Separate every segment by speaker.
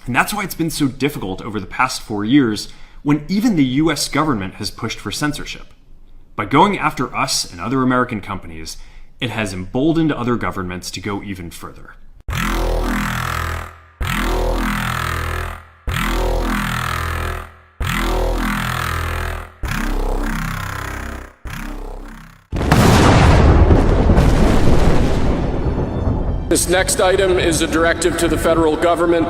Speaker 1: And that's why it's been so difficult over the past 4 years when even the US government has pushed for censorship. By going after us and other American companies, it has emboldened other governments to go even further.
Speaker 2: This next item is a directive to the federal government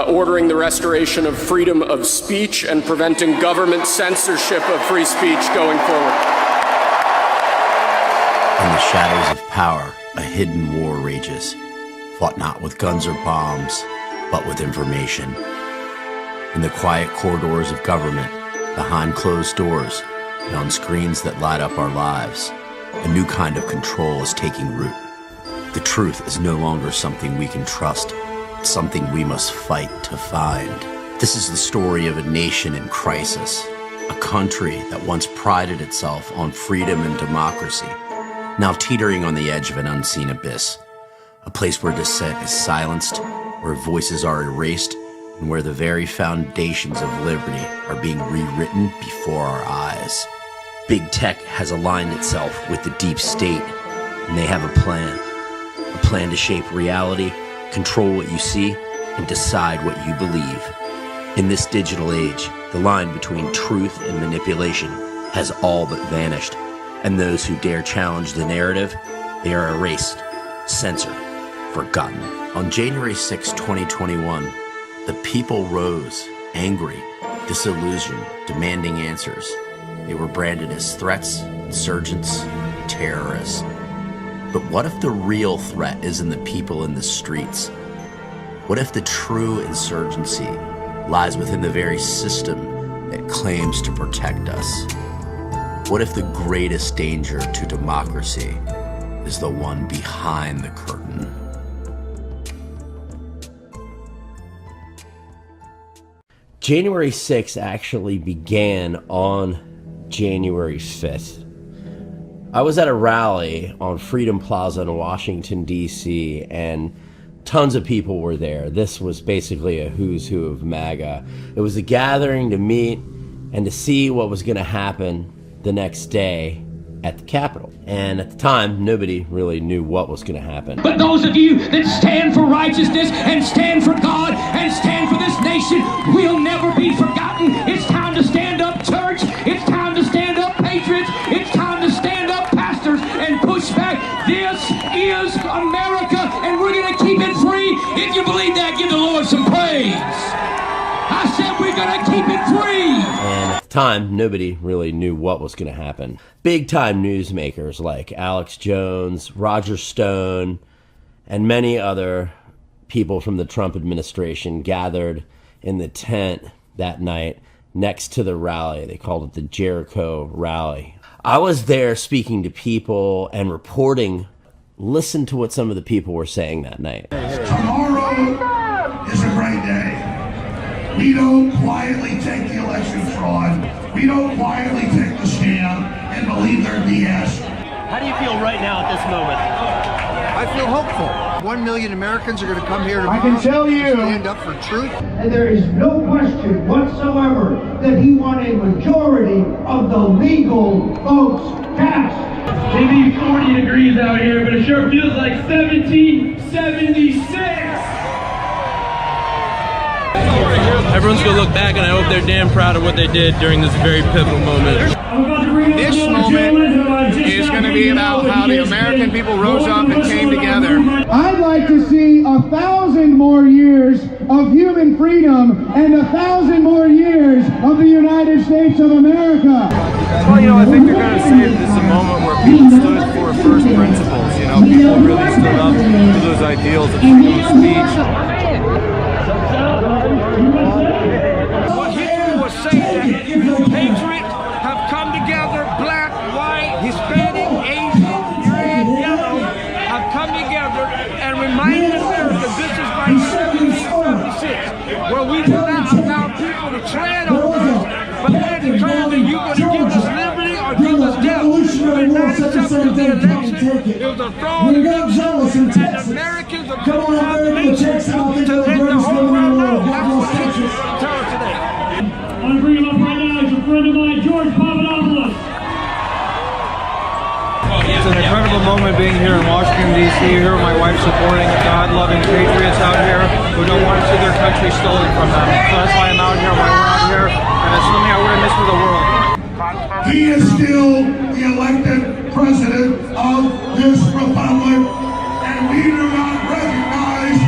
Speaker 2: ordering the restoration of freedom of speech and preventing government censorship of free speech going forward.
Speaker 3: In the shadows of power, a hidden war rages, fought not with guns or bombs, but with information. In the quiet corridors of government, behind closed doors, and on screens that light up our lives, a new kind of control is taking root. The truth is no longer something we can trust. It's something we must fight to find. This is the story of a nation in crisis, a country that once prided itself on freedom and democracy, now teetering on the edge of an unseen abyss, a place where dissent is silenced, where voices are erased, and where the very foundations of liberty are being rewritten before our eyes. Big tech has aligned itself with the deep state, and they have a plan to shape reality, control what you see, and decide what you believe. In this digital age, the line between truth and manipulation has all but vanished, and those who dare challenge the narrative, they are erased, censored, forgotten. On January 6, 2021, the people rose, angry, disillusioned, demanding answers. They were branded as threats, insurgents, terrorists. But what if the real threat isn't the people in the streets? What if the true insurgency lies within the very system that claims to protect us? What if the greatest danger to democracy is the one behind the curtain? January 6th actually began on January 5th. I was at a rally on Freedom Plaza in Washington, D.C., and tons of people were there. This was basically a who's who of MAGA. It was a gathering to meet and to see what was going to happen the next day at the Capitol. And at the time, nobody really knew what was going to happen.
Speaker 4: But those of you that stand for righteousness and stand for God and stand for this nation will never be forgotten. It's time to stand up, church. It's time to stand up, patriots. It's time to stand up, pastors, and push back. This is America, and we're going to keep it free. If you believe that, give the Lord some praise. I said we're going to keep it free.
Speaker 3: And at the time, nobody really knew what was going to happen. Big-time newsmakers like Alex Jones, Roger Stone, and many other people from the Trump administration gathered in the tent that night next to the rally. They called it the Jericho Rally. I was there speaking to people and reporting. Listen to what some of the people were saying that night.
Speaker 5: Tomorrow is a great day. We don't quietly take the election fraud. We don't quietly take the scam and believe their BS.
Speaker 6: How do you feel right now at this moment?
Speaker 7: I feel hopeful. 1 million Americans are going to come here tomorrow.
Speaker 8: I can tell you,
Speaker 7: stand up for truth.
Speaker 8: And there is no question whatsoever that he won a majority of the legal votes cast.
Speaker 9: Maybe 40 degrees out here, but it sure feels like 1776.
Speaker 10: Everyone's going to look back, and I hope they're damn proud of what they did during this very pivotal moment.
Speaker 7: This moment is going to be about how the American people rose up and came together.
Speaker 8: I'd like to see 1,000 more years of human freedom and 1,000 more years of the United States of America.
Speaker 11: Well, you know, I think they're going to say this is a moment where people stood for first principles. You know, people really stood up to those ideals of freedom of speech.
Speaker 12: What history was saying that patriots have come together, black, white, Hispanic, Asian, red, yellow, have come together and reminded America this is like 1776, where we do not allow people to tread on us, but they declare that you're going to give us liberty or give us death. We're not accepting the election. It was a fraud election, and Americans are coming out to let the whole world know that's what
Speaker 9: welcome George Papadopoulos.
Speaker 11: It's an incredible moment being here in Washington, D.C., here with my wife supporting God-loving patriots out here who don't want to see their country stolen from them. So that's why I'm out here, why we're out here, and it's something I wouldn't miss for the world.
Speaker 5: He is still the elected president of this republic, and we do not recognize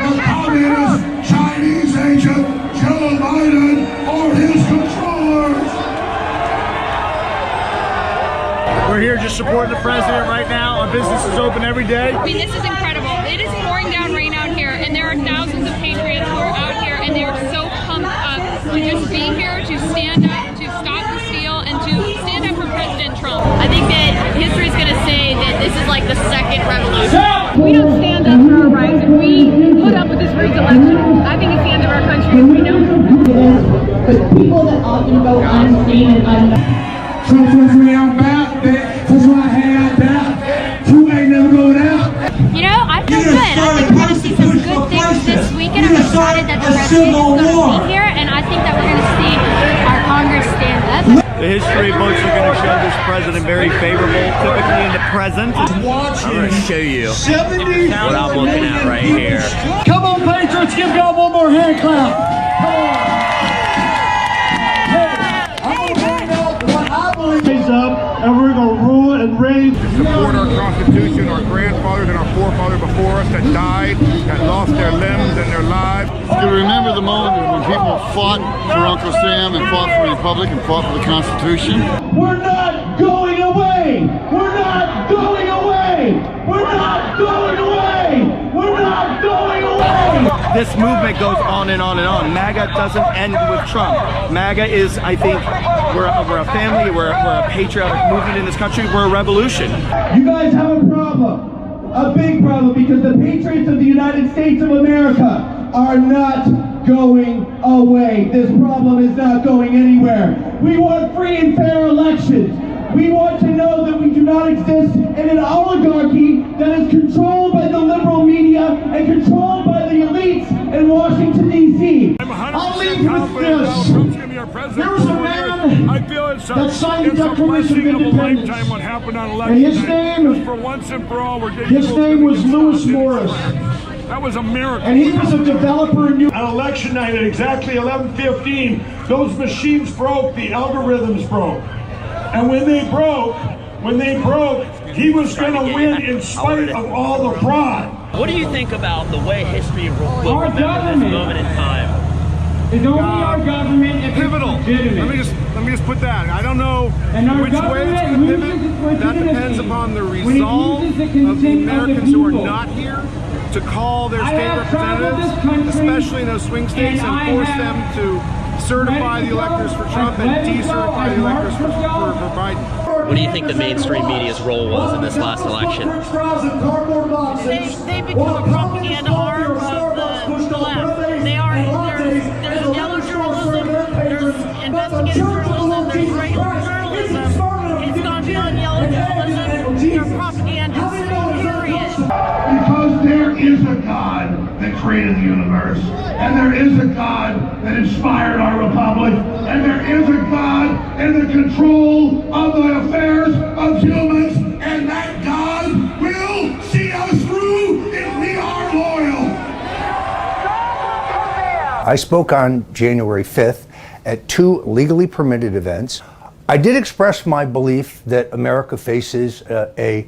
Speaker 5: the communist Chinese agent Joe Biden or his controllers.
Speaker 7: We're here just supporting the president right now. Our business is open every day.
Speaker 13: I mean, this is incredible. It is pouring down rain out here, and there are thousands of patriots who are out here, and they are so pumped up to just be here, to stand up, to stop the steal, and to stand up for President Trump.
Speaker 14: I think that history is going to say that this is like the second revolution. We don't stand up for our rights, and we put up with this rigged election. I think it's the end of our country, and we know it.
Speaker 8: But people that often go unseen and unknown. Trump was way out back, that's why I hang out back. You ain't never going out.
Speaker 13: You know, I feel good. I think we're going to see some good things this weekend. I'm excited that the president is going to be here, and I think that we're going to see our Congress stand up.
Speaker 11: The history books are going to show this president very favorable, typically in the present. I'm going to show you what I'm looking at right here.
Speaker 8: Come on, Patriots, give God one more hand clap. Come on. Up and we're going to rule and reign.
Speaker 7: Support our Constitution, our grandfathers and our forefathers before us that died, that lost their limbs and their lives.
Speaker 15: To remember the moment when people fought for Uncle Sam and fought for the Republic and fought for the Constitution.
Speaker 8: We're not going away! We're not going away! We're not going away! We're not going away!
Speaker 11: This movement goes on and on and on. MAGA doesn't end with Trump. MAGA is, I think, we're a family, we're a patriotic movement in this country, we're a revolution.
Speaker 8: You guys have a problem, a big problem, because the patriots of the United States of America are not going away. This problem is not going anywhere. We want free and fair elections. We want to know that we do not exist in an oligarchy that is controlled by the liberal media and controlled by the elites in Washington, D.C. I'll leave you with this. There was a man that signed the Declaration of Independence. And his name was Lewis Morris.
Speaker 9: That was a miracle.
Speaker 8: And he was a developer in New
Speaker 9: On election night at exactly 11:15, those machines broke, the algorithms broke. And when they broke, he was going to win in spite of all the fraud.
Speaker 6: What do you think about the way history will remember this moment in time?
Speaker 8: It's only our government if
Speaker 7: pivotal.
Speaker 8: It's legitimate.
Speaker 7: Let me just put that. I don't know which way it's going to pivot. That depends upon the resolve of the Americans who are not here to call their state representatives, especially in those swing states, and force them to certify the electors for Trump and decertify the electors for Biden.
Speaker 6: What do you think the mainstream media's role was in this last election?
Speaker 14: They become a propaganda arm of the left. There's yellow journalism, there's investigative journalism, there's regular journalism. It's gone beyond yellow journalism. They're propagandists, period.
Speaker 5: Because there is a God that created the universe, and there is a God that inspired our republic, and there is a God in the control of the affairs of humans, and that God will see us through if we are loyal.
Speaker 16: I spoke on January 5th at 2 legally permitted events. I did express my belief that America faces a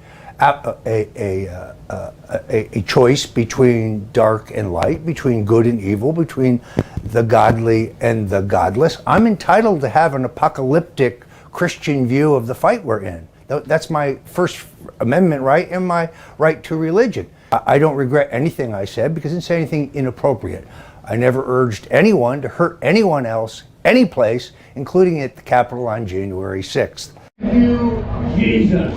Speaker 16: choice between dark and light, between good and evil, between the godly and the godless. I'm entitled to have an apocalyptic Christian view of the fight we're in. That's my First Amendment right and my right to religion. I don't regret anything I said because I didn't say anything inappropriate. I never urged anyone to hurt anyone else, any place, including at the Capitol on January 6th.
Speaker 8: Thank you, Jesus.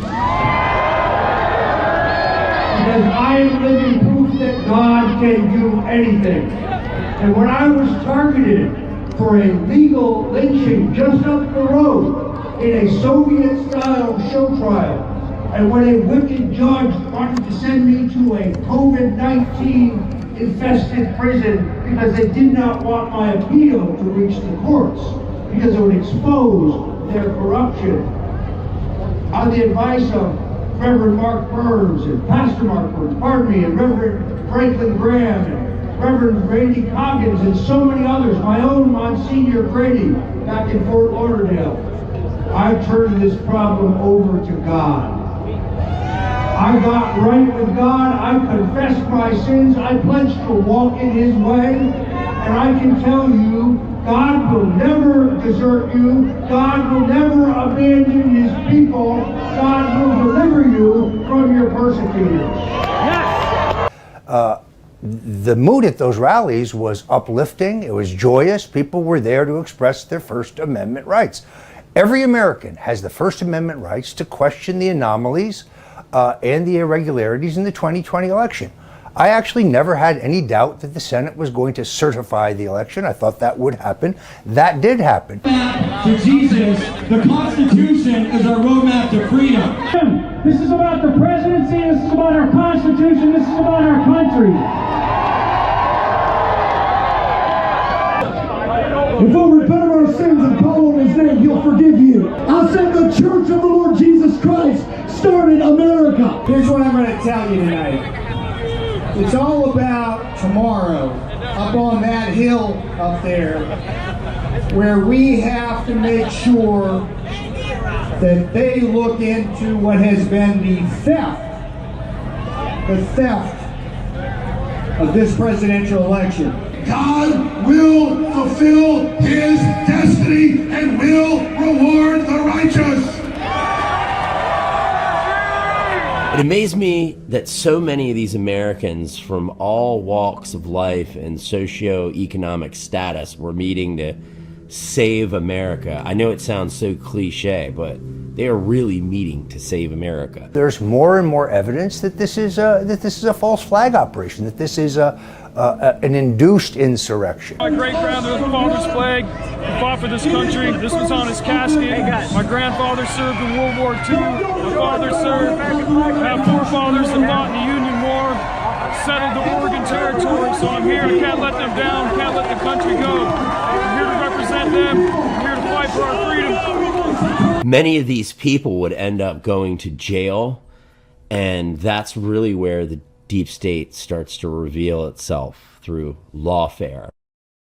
Speaker 8: Because I am living proof that God can do anything. And when I was targeted for a legal lynching just up the road in a Soviet-style show trial, and when a wicked judge wanted to send me to a COVID-19 infested prison because they did not want my appeal to reach the courts because it would expose their corruption. On the advice of Reverend Mark Burns and Pastor Mark Burns, and Reverend Franklin Graham and Reverend Randy Coggins and so many others, my own Monsignor Grady back in Fort Lauderdale, I turned this problem over to God. I got right with God, I confessed my sins, I pledged to walk in His way, and I can tell you, God will never desert you, God will never abandon His people, God will deliver you from your persecutors.
Speaker 16: The mood at those rallies was uplifting, it was joyous, people were there to express their First Amendment rights. Every American has the First Amendment rights to question the anomalies and the irregularities in the 2020 election. I actually never had any doubt that the Senate was going to certify the election. I thought that would happen. That did happen.
Speaker 4: To Jesus, the Constitution is our roadmap to freedom. This is about the presidency, this is about our Constitution, this is about our country.
Speaker 8: If we'll repent of our sins and call on His name, He'll forgive you. I said the Church of the Lord Jesus Christ started America.
Speaker 17: Here's what I'm going to tell you tonight. It's all about tomorrow, up on that hill up there, where we have to make sure that they look into what has been the theft of this presidential election.
Speaker 5: God will fulfill His destiny and will reward the righteous.
Speaker 3: It amazed me that so many of these Americans from all walks of life and socioeconomic status were meeting to save America. I know it sounds so cliche, but they are really meeting to save America.
Speaker 16: There's more and more evidence that this is a false flag operation, that this is an induced insurrection.
Speaker 10: My great-grandfather's father's flag fought for this country. This was on his casket. My grandfather served in World War II. My father served. I have forefathers that fought in the Union War, settled the Oregon Territory, so I'm here. I can't let them down, can't let the country go. I'm here to represent them. I'm here to fight for our freedom.
Speaker 3: Many of these people would end up going to jail, and that's really where the deep state starts to reveal itself through lawfare.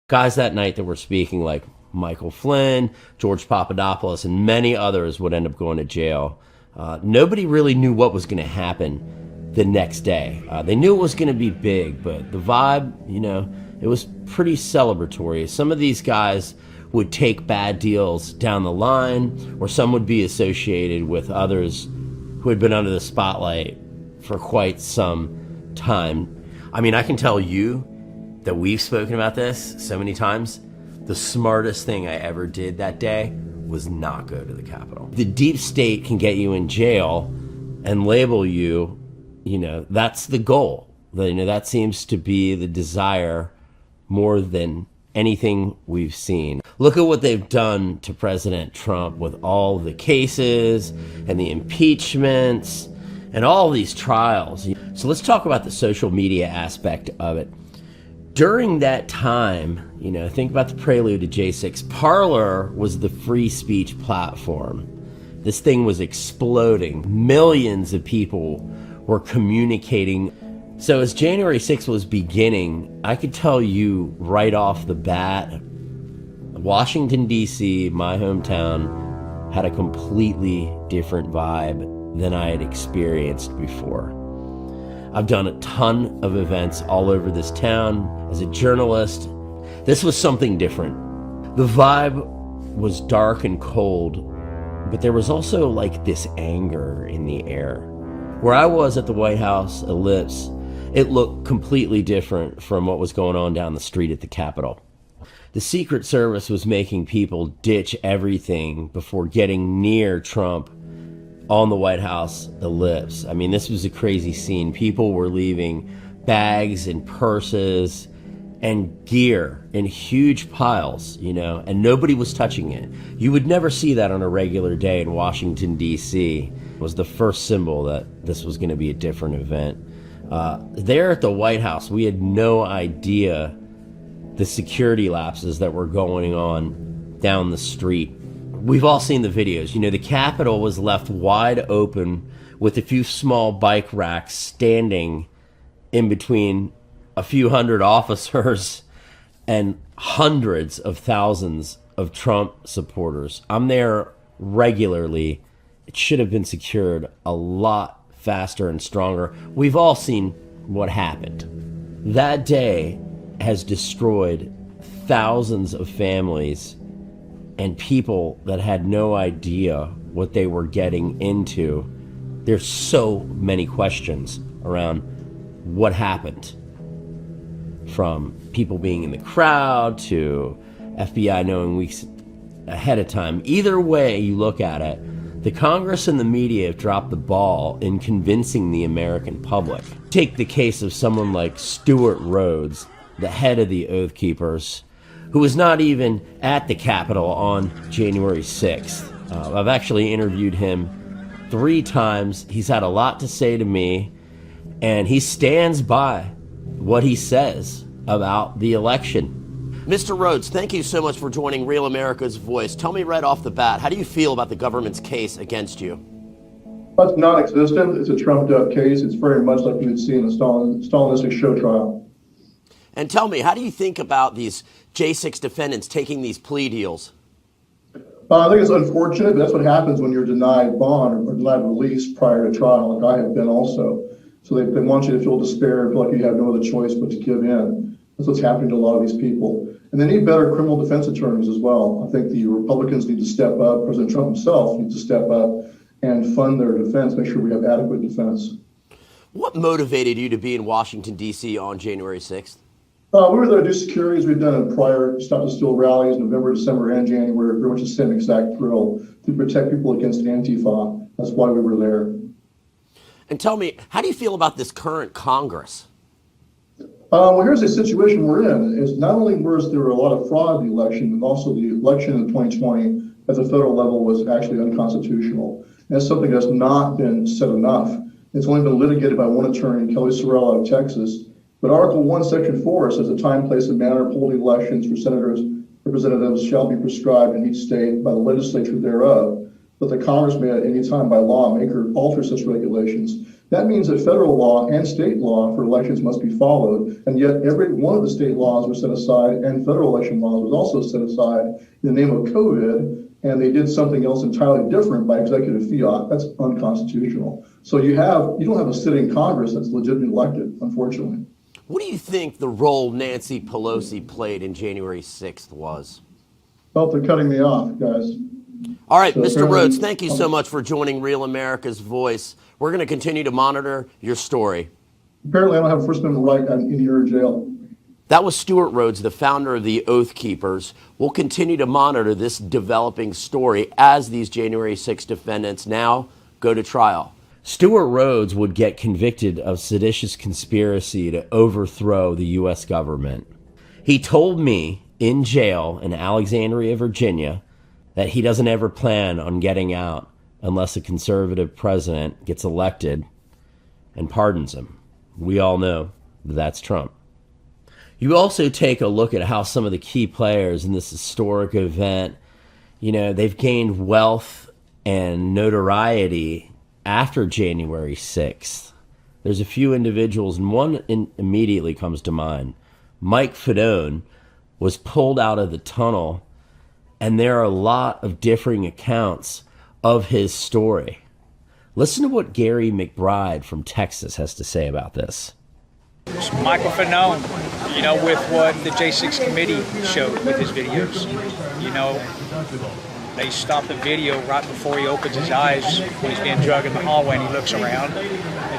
Speaker 3: Guys that night that were speaking, like Michael Flynn, George Papadopoulos, and many others would end up going to jail. Nobody really knew what was going to happen the next day. They knew it was going to be big, but the vibe, it was pretty celebratory. Some of these guys would take bad deals down the line, or some would be associated with others who had been under the spotlight for quite some time. I mean, I can tell you that we've spoken about this so many times. The smartest thing I ever did that day was not go to the Capitol. The deep state can get you in jail and label you, that's the goal. That seems to be the desire more than anything we've seen. Look at what they've done to President Trump with all the cases and the impeachments and all these trials. So let's talk about the social media aspect of it. During that time, think about the prelude to J6. Parler was the free speech platform. This thing was exploding. Millions of people were communicating. So as January 6th was beginning, I could tell you right off the bat, Washington, D.C., my hometown, had a completely different vibe than I had experienced before. I've done a ton of events all over this town as a journalist. This was something different. The vibe was dark and cold, but there was also like this anger in the air. Where I was at the White House Ellipse, it looked completely different from what was going on down the street at the Capitol. The Secret Service was making people ditch everything before getting near Trump on the White House Ellipse. I mean, this was a crazy scene. People were leaving bags and purses and gear in huge piles, and nobody was touching it. You would never see that on a regular day in Washington, D.C. It was the first symbol that this was going to be a different event. There at the White House, we had no idea the security lapses that were going on down the street. We've all seen the videos. You know, the Capitol was left wide open with a few small bike racks standing in between a few hundred officers and hundreds of thousands of Trump supporters. I'm there regularly. It should have been secured a lot faster and stronger. We've all seen what happened. That day has destroyed thousands of families and people that had no idea what they were getting into. There's so many questions around what happened, from people being in the crowd to FBI knowing weeks ahead of time. Either way you look at it, the Congress and the media have dropped the ball in convincing the American public. Take the case of someone like Stewart Rhodes, the head of the Oath Keepers, who was not even at the Capitol on January 6th. I've actually interviewed him 3 times. He's had a lot to say to me, and he stands by what he says about the election.
Speaker 18: Mr. Rhodes, thank you so much for joining Real America's Voice. Tell me right off the bat, how do you feel about the government's case against you?
Speaker 19: Well, it's non-existent. It's a trumped-up case. It's very much like you would see in a Stalinistic show trial.
Speaker 18: And tell me, how do you think about these J6 defendants taking these plea deals?
Speaker 19: I think it's unfortunate, but that's what happens when you're denied bond or denied release prior to trial, like I have been also. So they want you to feel despair, feel like you have no other choice but to give in. That's what's happening to a lot of these people. And they need better criminal defense attorneys as well. I think the Republicans need to step up. President Trump himself needs to step up and fund their defense, make sure we have adequate defense.
Speaker 18: What motivated you to be in Washington, D.C. on January 6th?
Speaker 19: We were there to do security as we've done in prior Stop the Steal rallies, November, December, and January, very much the same exact drill to protect people against Antifa. That's why we were there.
Speaker 18: And tell me, how do you feel about this current Congress?
Speaker 19: Well, here's the situation we're in. Is not only was there a lot of fraud in the election, but also the election in 2020 at the federal level was actually unconstitutional. And that's something that's not been said enough. It's only been litigated by one attorney, Kelly Sorrell out of Texas. But Article 1, Section 4 says the time, place, and manner of holding elections for senators, representatives shall be prescribed in each state by the legislature thereof, but the Congress may at any time by law make or alter such regulations. That means that federal law and state law for elections must be followed, and yet every one of the state laws were set aside, and federal election laws was also set aside in the name of COVID, and they did something else entirely different by executive fiat. That's unconstitutional. So you don't have a sitting Congress that's legitimately elected, unfortunately.
Speaker 18: What do you think the role Nancy Pelosi played in January 6th was?
Speaker 19: Well, they're cutting me off, guys.
Speaker 18: All right, so Mr. Rhodes, thank you so much for joining Real America's Voice. We're going to continue to monitor your story.
Speaker 19: Apparently, I don't have a First Amendment right. I'm in your jail.
Speaker 18: That was Stewart Rhodes, the founder of the Oath Keepers. We'll continue to monitor this developing story as these January 6 defendants now go to trial.
Speaker 3: Stewart Rhodes would get convicted of seditious conspiracy to overthrow the U.S. government. He told me in jail in Alexandria, Virginia, that he doesn't ever plan on getting out unless a conservative president gets elected and pardons him. We all know that's Trump. You also take a look at how some of the key players in this historic event, they've gained wealth and notoriety after January 6th. There's a few individuals, and one immediately comes to mind. Mike Fedone was pulled out of the tunnel, and there are a lot of differing accounts of his story. Listen to what Gary McBride from Texas has to say about this.
Speaker 11: Michael Fedone, with what the J6 committee showed with his videos, they stopped the video right before he opens his eyes when he's being drugged in the hallway and he looks around. They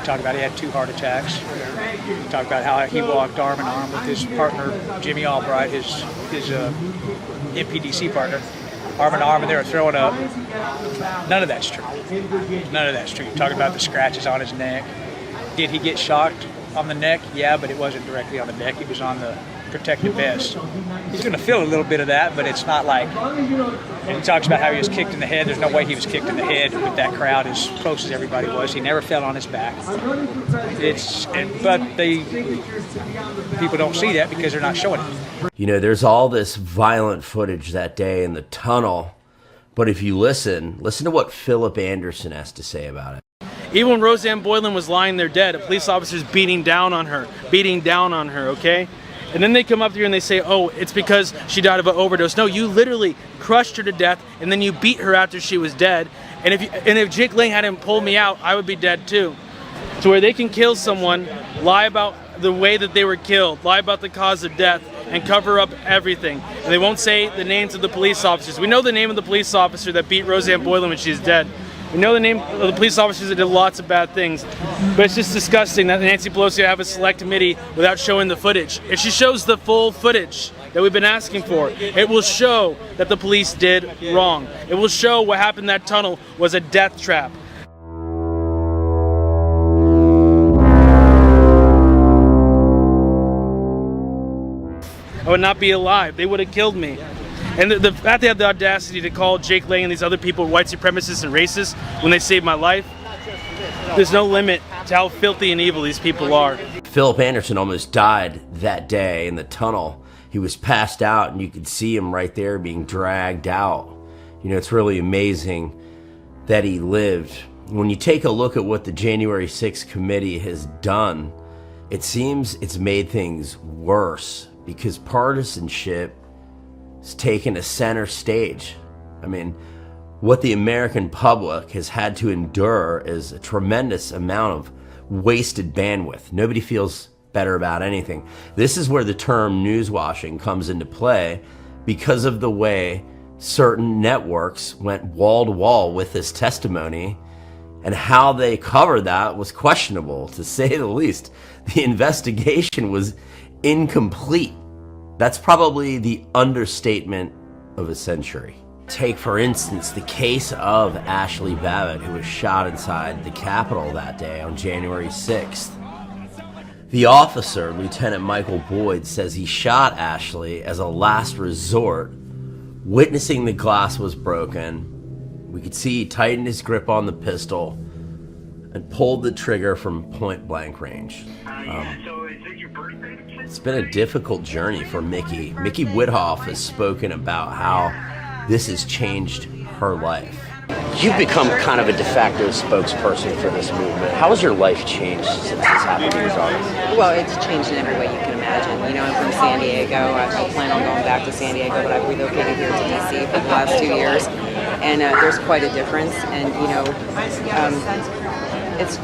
Speaker 11: talk about he had 2 heart attacks. They talk about how he walked arm in arm with his partner, Jimmy Albright, his MPDC partner, arm in arm, and they were throwing up. None of that's true. None of that's true. You're talking about the scratches on his neck. Did he get shocked on the neck? Yeah, but it wasn't directly on the neck. It was on the protective vest. He's going to feel a little bit of that, but it's not like, and he talks about how he was kicked in the head. There's no way he was kicked in the head with that crowd as close as everybody was. He never fell on his back. But people don't see that because they're not showing it.
Speaker 3: There's all this violent footage that day in the tunnel
Speaker 18: But if you listen to what Philip Anderson has to say about it.
Speaker 11: Even when Rosanne Boyland was lying there dead, a police officer's beating down on her, okay? And then they come up to you and they say, oh, it's because she died of an overdose. No, you literally crushed her to death and then you beat her after she was dead. And if Jake Lang hadn't pulled me out, I would be dead too. To where they can kill someone, lie about the way that they were killed, lie about the cause of death, and cover up everything. And they won't say the names of the police officers. We know the name of the police officer that beat Rosanne Boyland when she's dead. We know the name of the police officers that did lots of bad things. But it's just disgusting that Nancy Pelosi would have a select committee without showing the footage. If she shows the full footage that we've been asking for, it will show that the police did wrong. It will show what happened in that tunnel was a death trap. I would not be alive. They would have killed me. And the fact they had the audacity to call Jake Lang and these other people white supremacists and racists when they saved my life, there's no limit to how filthy and evil these people are.
Speaker 18: Philip Anderson almost died that day in the tunnel. He was passed out and you could see him right there being dragged out. You know, it's really amazing that he lived. When you take a look at what the January 6th committee has done, it seems it's made things worse because partisanship has taken a center stage. I mean, what the American public has had to endure is a tremendous amount of wasted bandwidth. Nobody feels better about anything. This is where the term newswashing comes into play because of the way certain networks went wall to wall with this testimony, and how they covered that was questionable, to say the least. The investigation was incomplete. That's probably the understatement of a century. Take, for instance, the case of Ashley Babbitt, who was shot inside the Capitol that day on January 6th. The officer, Lieutenant Michael Boyd, says he shot Ashley as a last resort. Witnessing the glass was broken, we could see he tightened his grip on the pistol and pulled the trigger from point blank range. It's been a difficult journey for Mickey. Mickey Whithoff has spoken about how this has changed her life.
Speaker 20: You've become kind of a de facto spokesperson for this movement. How has your life changed since this happened to your daughter?
Speaker 21: Well, it's changed in every way you can imagine. You know, I'm from San Diego. I plan on going back to San Diego, but I've relocated here to D.C. for the last 2 years. And there's quite a difference. And, you know, it's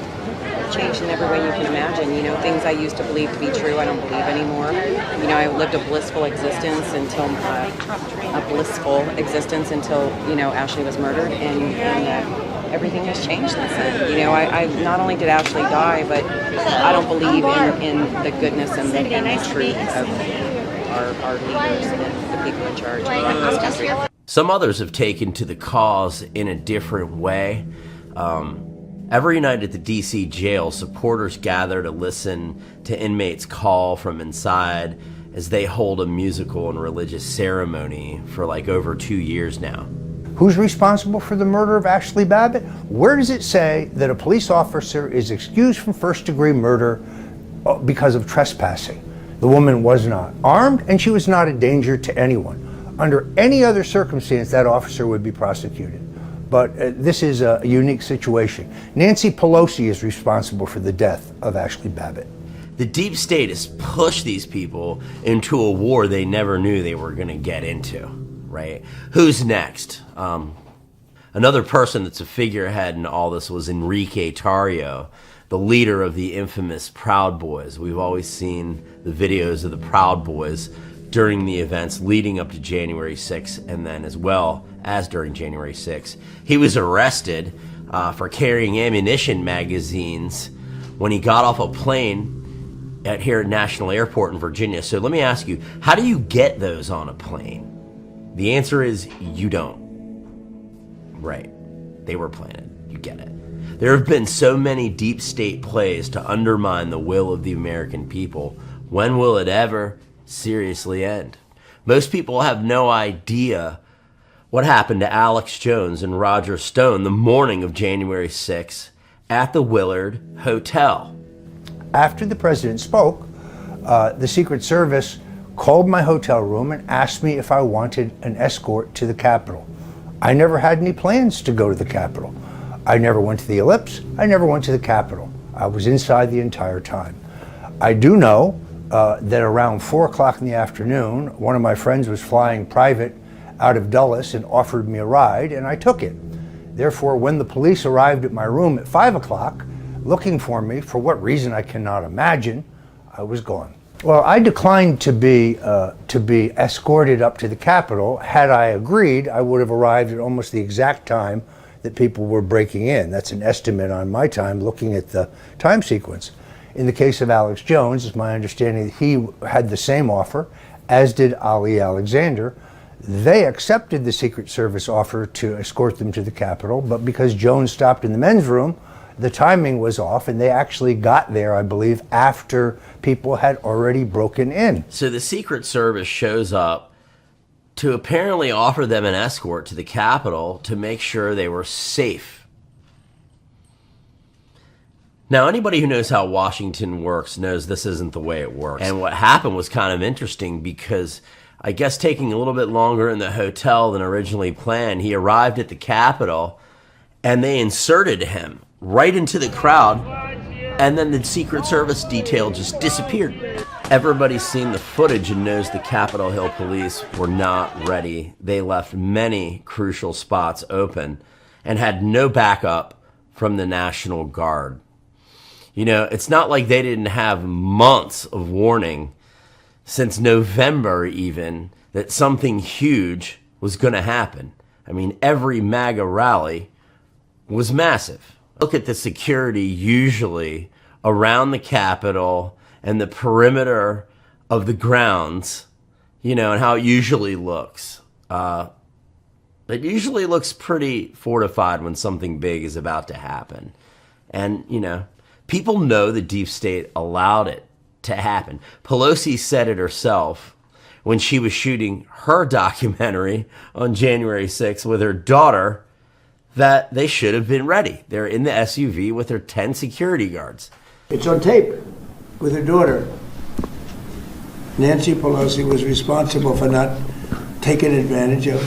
Speaker 21: changed in every way you can imagine. You know, things I used to believe to be true, I don't believe anymore. You know, I lived a blissful existence until you know, Ashley was murdered, and everything has changed since then. You know, I not only did Ashley die, but I don't believe in the goodness and the truth of our leaders and the people in charge of this country.
Speaker 18: Some others have taken to the cause in a different way. Every night at the D.C. jail, supporters gather to listen to inmates call from inside as they hold a musical and religious ceremony for like over 2 years now.
Speaker 16: Who's responsible for the murder of Ashley Babbitt? Where does it say that a police officer is excused from first-degree murder because of trespassing? The woman was not armed and she was not a danger to anyone. Under any other circumstance, that officer would be prosecuted. But this is a unique situation. Nancy Pelosi is responsible for the death of Ashley Babbitt.
Speaker 18: The deep state has pushed these people into a war they never knew they were going to get into, right? Who's next? Another person that's a figurehead in all this was Enrique Tarrio, the leader of the infamous Proud Boys. We've always seen the videos of the Proud Boys during the events leading up to January 6th, and then as well as during January 6th. He was arrested for carrying ammunition magazines when he got off a plane here at National Airport in Virginia. So let me ask you, how do you get those on a plane? The answer is you don't. Right. They were planted. You get it. There have been so many deep state plays to undermine the will of the American people. When will it ever seriously end? Most people have no idea what happened to Alex Jones and Roger Stone the morning of January 6th at the Willard Hotel.
Speaker 16: After the president spoke, the Secret Service called my hotel room and asked me if I wanted an escort to the Capitol. I never had any plans to go to the Capitol. I never went to the Ellipse. I never went to the Capitol. I was inside the entire time. I do know that around 4 o'clock in the afternoon, one of my friends was flying private out of Dulles and offered me a ride, and I took it. Therefore, when the police arrived at my room at 5 o'clock, looking for me, for what reason I cannot imagine, I was gone. Well, I declined to be escorted up to the Capitol. Had I agreed, I would have arrived at almost the exact time that people were breaking in. That's an estimate on my time, looking at the time sequence. In the case of Alex Jones, it's my understanding that he had the same offer, as did Ali Alexander. They accepted the Secret Service offer to escort them to the Capitol, but because Jones stopped in the men's room, the timing was off, and they actually got there, I believe, after people had already broken in.
Speaker 18: So the Secret Service shows up to apparently offer them an escort to the Capitol to make sure they were safe. Now, anybody who knows how Washington works knows this isn't the way it works. And what happened was kind of interesting because I guess taking a little bit longer in the hotel than originally planned, he arrived at the Capitol and they inserted him right into the crowd, and then the Secret Service detail just disappeared. Everybody's seen the footage and knows the Capitol Hill police were not ready. They left many crucial spots open and had no backup from the National Guard. You know, it's not like they didn't have months of warning since November even that something huge was going to happen. I mean, every MAGA rally was massive. Look at the security usually around the Capitol and the perimeter of the grounds, you know, and how it usually looks. It usually looks pretty fortified when something big is about to happen. And, you know, people know the deep state allowed it to happen. Pelosi said it herself when she was shooting her documentary on January 6th with her daughter, that they should have been ready. They're in the SUV with their 10 security guards.
Speaker 1: It's on tape with her daughter. Nancy Pelosi was responsible for not taking advantage of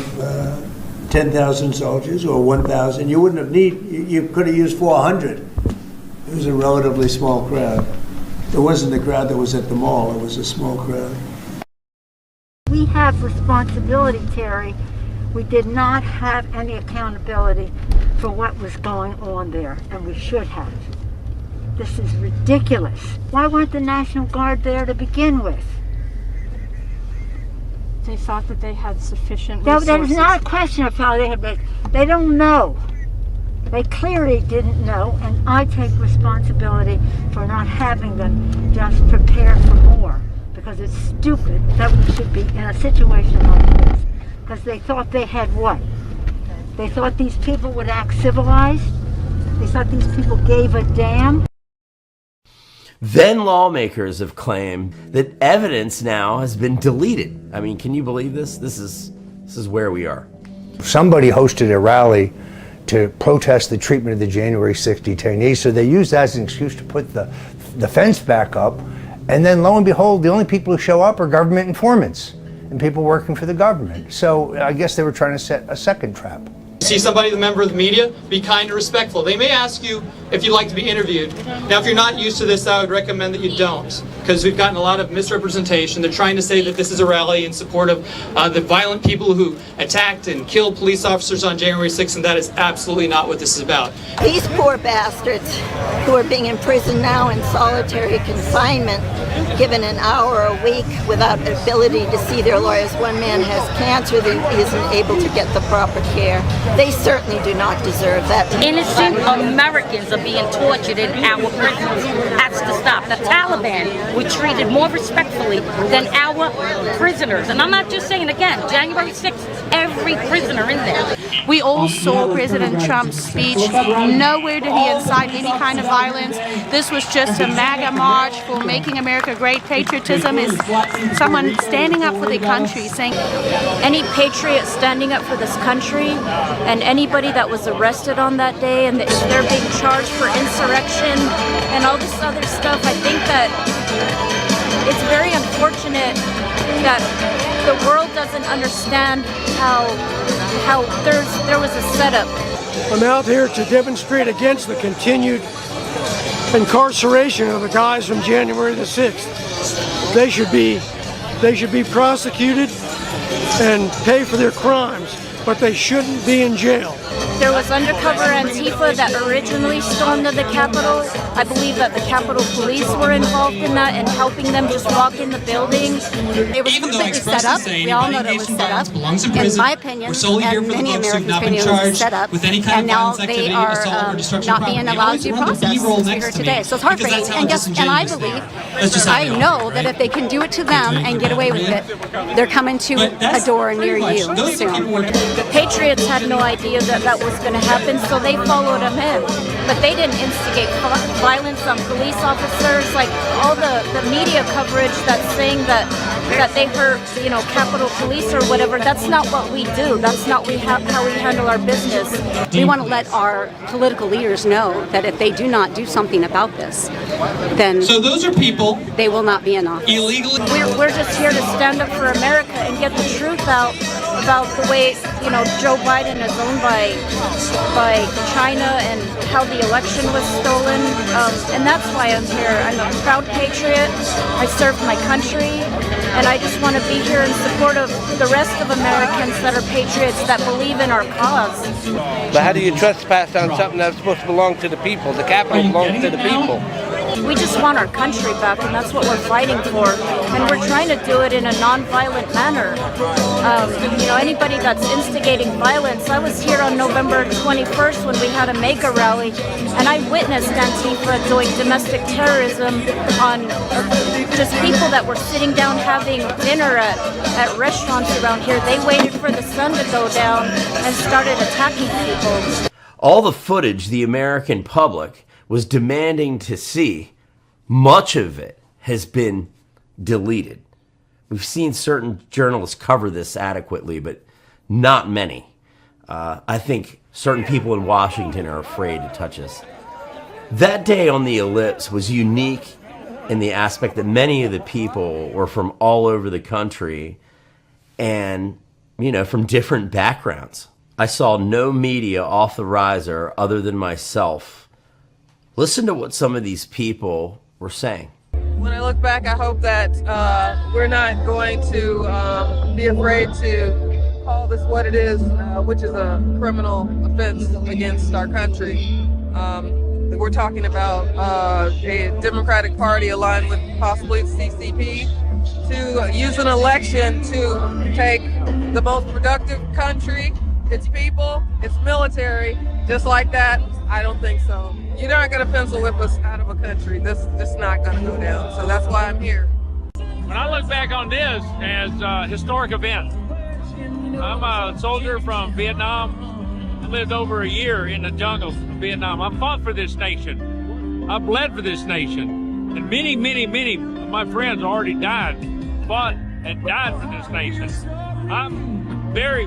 Speaker 1: 10,000 soldiers or 1,000. You wouldn't have you could have used 400. It was a relatively small crowd. It wasn't the crowd that was at the mall. It was a small crowd.
Speaker 22: We have responsibility, Terry. We did not have any accountability for what was going on there, and we should have. This is ridiculous. Why weren't the National Guard there to begin with?
Speaker 23: They thought that they had sufficient resources.
Speaker 22: That is not a question of how they had, they don't know. They clearly didn't know, and I take responsibility for not having them just prepare for more, because it's stupid that we should be in a situation like this. Because they thought they had what? They thought these people would act civilized? They thought these people gave a damn?
Speaker 18: Then lawmakers have claimed that evidence now has been deleted. I mean, can you believe this? This is where we are.
Speaker 16: Somebody hosted a rally to protest the treatment of the January 6th detainees, so they used that as an excuse to put the fence back up, and then lo and behold, the only people who show up are government informants and people working for the government. So I guess they were trying to set a second trap.
Speaker 24: See somebody, the member of the media, be kind and respectful. They may ask you if you'd like to be interviewed. Now, if you're not used to this, I would recommend that you don't, because we've gotten a lot of misrepresentation. They're trying to say that this is a rally in support of the violent people who attacked and killed police officers on January 6th, and that is absolutely not what this is about.
Speaker 25: These poor bastards who are being imprisoned now in solitary confinement, given an hour a week without ability to see their lawyers. One man has cancer that isn't able to get the proper care. They certainly do not deserve that.
Speaker 26: Innocent Americans are being tortured in our prisons. That's to stop. The Taliban were treated more respectfully than our prisoners. And I'm not just saying, again, January 6th, every prisoner in there.
Speaker 27: We all saw President Trump's speech. Nowhere did he incite any kind of violence. This was just a MAGA march for making America great. Patriotism is someone standing up for their country, saying
Speaker 28: any patriot standing up for this country, and anybody that was arrested on that day, and they're being charged for insurrection and all this other stuff. I think that it's very unfortunate that the world doesn't understand how there was a setup.
Speaker 2: I'm out here to demonstrate against the continued incarceration of the guys from January the 6th. They should be prosecuted and pay for their crimes, but they shouldn't be in jail.
Speaker 28: There was undercover Antifa that originally stormed the Capitol. I believe that the Capitol Police were involved in that and helping them just walk in the building.
Speaker 6: It was completely set up. We all know that it was set up. In my opinion, and many Americans' opinion, it was set up. And now they are not being allowed due process as we heard today. So it's heartbreaking. And I believe, I know that if they can do it to them and get away with it, they're coming to a door near you soon.
Speaker 28: The Patriots had no idea that that was going to happen, so they followed him in. But they didn't instigate violence on police officers. Like all the media coverage that's saying that they hurt, Capitol Police or whatever. That's not what we do. That's not how we handle our business.
Speaker 6: We want to let our political leaders know that if they do not do something about this, then
Speaker 24: So those are people
Speaker 6: they will not be in office.
Speaker 24: illegally.
Speaker 28: We're just here to stand up for America and get the truth out about the way, Joe Biden is owned by China and how the election was stolen. And that's why I'm here. I'm a proud patriot. I serve my country. And I just want to be here in support of the rest of Americans that are patriots that believe in our cause.
Speaker 7: But how do you trespass on something that's supposed to belong to the people? The Capitol belongs to the people.
Speaker 28: We just want our country back, and that's what we're fighting for. And we're trying to do it in a non-violent manner. Anybody that's instigating violence. I was here on November 21st when we had a mega rally, and I witnessed Antifa doing domestic terrorism on just people that were sitting down having dinner at restaurants around here. They waited for the sun to go down and started attacking people.
Speaker 18: All the footage the American public was demanding to see, much of it has been deleted. We've seen certain journalists cover this adequately, but not many. I think certain people in Washington are afraid to touch this. That day on the Ellipse was unique in the aspect that many of the people were from all over the country and, from different backgrounds. I saw no media off the riser other than myself. Listen to what some of these people were saying.
Speaker 9: When I look back, I hope that we're not going to be afraid to call this what it is, which is a criminal offense against our country. We're talking about a Democratic Party aligned with possibly the CCP to use an election to take the most productive country, its people, its military, just like that. I don't think so. You're not going to pencil whip us out of a country. This is not going to go down. So that's why I'm here.
Speaker 12: When I look back on this as a historic event, I'm a soldier from Vietnam. I lived over a year in the jungles of Vietnam. I fought for this nation. I bled for this nation. And many, many, many of my friends already died, fought and died for this nation. I'm very,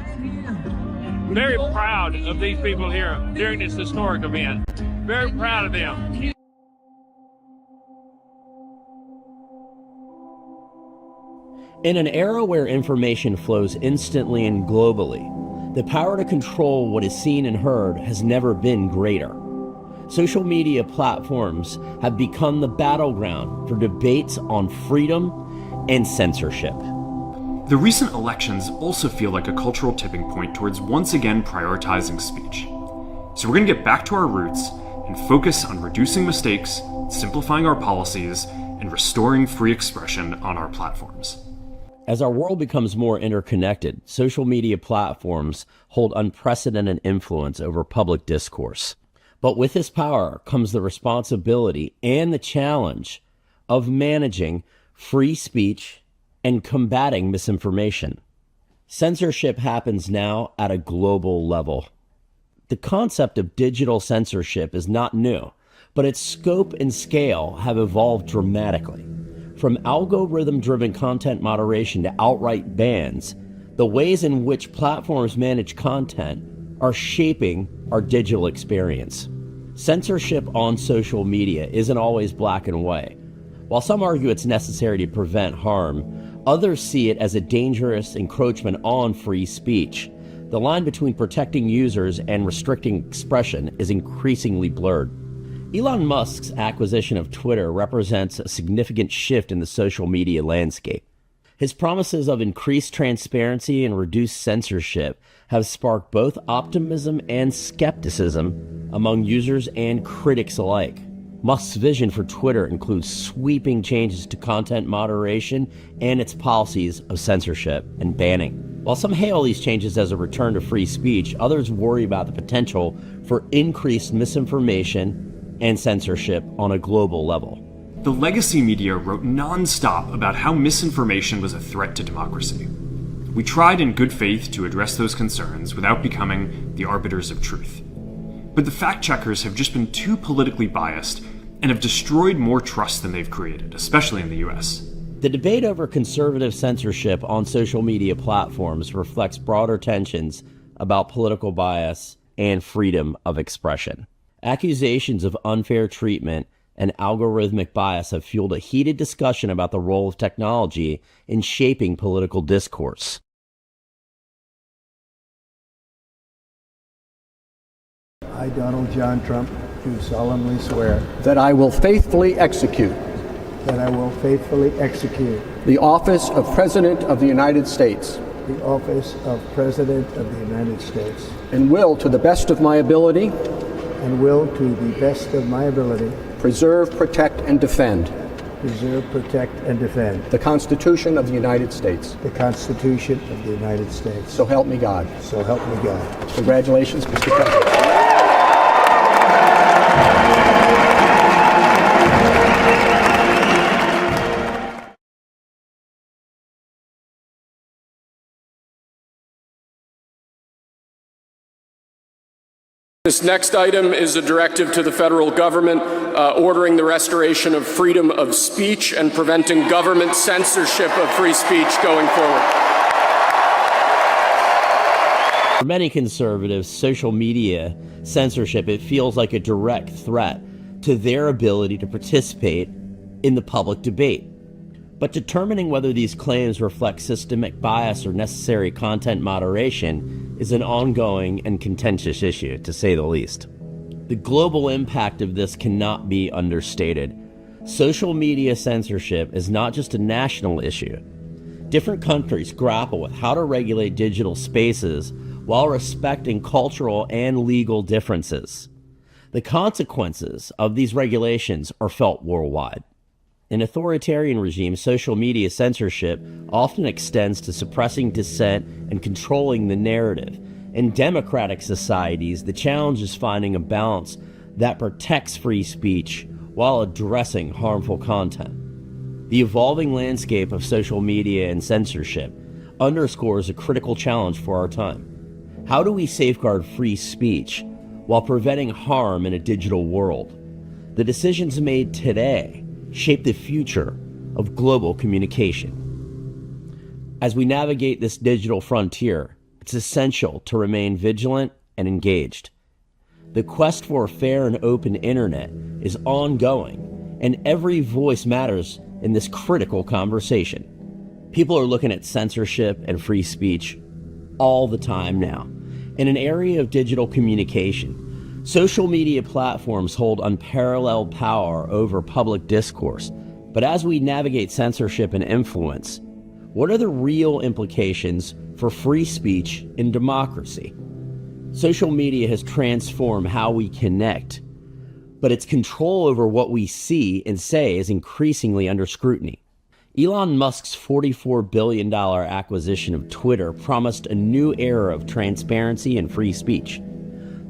Speaker 12: very proud of these people here during this historic event. Very proud of them.
Speaker 3: In an era where information flows instantly and globally, the power to control what is seen and heard has never been greater. Social media platforms have become the battleground for debates on freedom and censorship.
Speaker 13: The recent elections also feel like a cultural tipping point towards once again prioritizing speech. So we're going to get back to our roots and focus on reducing mistakes, simplifying our policies, and restoring free expression on our platforms.
Speaker 3: As our world becomes more interconnected, social media platforms hold unprecedented influence over public discourse. But with this power comes the responsibility and the challenge of managing free speech and combating misinformation. Censorship happens now at a global level. The concept of digital censorship is not new, but its scope and scale have evolved dramatically. From algorithm-driven content moderation to outright bans, the ways in which platforms manage content are shaping our digital experience. Censorship on social media isn't always black and white. While some argue it's necessary to prevent harm, Others see it as a dangerous encroachment on free speech. The line between protecting users and restricting expression is increasingly blurred. Elon Musk's acquisition of Twitter represents a significant shift in the social media landscape. His promises of increased transparency and reduced censorship have sparked both optimism and skepticism among users and critics alike. Musk's vision for Twitter includes sweeping changes to content moderation and its policies of censorship and banning. While some hail these changes as a return to free speech, others worry about the potential for increased misinformation and censorship on a global level.
Speaker 13: The legacy media wrote non-stop about how misinformation was a threat to democracy. We tried in good faith to address those concerns without becoming the arbiters of truth. But the fact-checkers have just been too politically biased and have destroyed more trust than they've created, especially in the US.
Speaker 3: The debate over conservative censorship on social media platforms reflects broader tensions about political bias and freedom of expression. Accusations of unfair treatment and algorithmic bias have fueled a heated discussion about the role of technology in shaping political discourse.
Speaker 4: I, Donald John Trump, do solemnly swear
Speaker 5: that I will faithfully execute the office of President of the United States
Speaker 4: the office of President of the United States
Speaker 5: and will, to the best of my ability, preserve, protect, and defend the Constitution of the United States. So help me God. Congratulations, Mr. President.
Speaker 8: This next item is a directive to the federal government ordering the restoration of freedom of speech and preventing government censorship of free speech going forward.
Speaker 3: For many conservatives, social media censorship, it feels like a direct threat to their ability to participate in the public debate. But determining whether these claims reflect systemic bias or necessary content moderation is an ongoing and contentious issue, to say the least. The global impact of this cannot be understated. Social media censorship is not just a national issue. Different countries grapple with how to regulate digital spaces while respecting cultural and legal differences. The consequences of these regulations are felt worldwide. In authoritarian regimes, social media censorship often extends to suppressing dissent and controlling the narrative. In democratic societies, the challenge is finding a balance that protects free speech while addressing harmful content. The evolving landscape of social media and censorship underscores a critical challenge for our time. How do we safeguard free speech while preventing harm in a digital world? The decisions made today shape the future of global communication. As we navigate this digital frontier, it's essential to remain vigilant and engaged. The quest for a fair and open internet is ongoing, and every voice matters in this critical conversation. People are looking at censorship and free speech all the time now. In an area of digital communication, social media platforms hold unparalleled power over public discourse. But as we navigate censorship and influence, what are the real implications for free speech in democracy? Social media has transformed how we connect, but its control over what we see and say is increasingly under scrutiny. Elon Musk's $44 billion acquisition of Twitter promised a new era of transparency and free speech.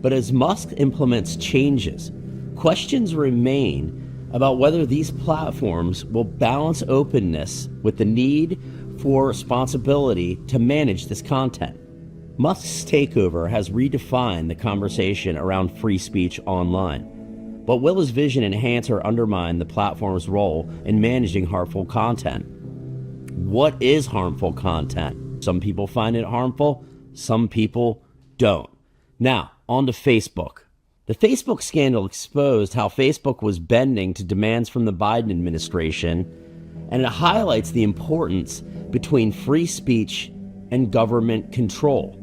Speaker 3: But as Musk implements changes, questions remain about whether these platforms will balance openness with the need for responsibility to manage this content. Musk's takeover has redefined the conversation around free speech online. But will his vision enhance or undermine the platform's role in managing harmful content? What is harmful content? Some people find it harmful, some people don't. Now, on to Facebook. The Facebook scandal exposed how Facebook was bending to demands from the Biden administration and it highlights the importance between free speech and government control.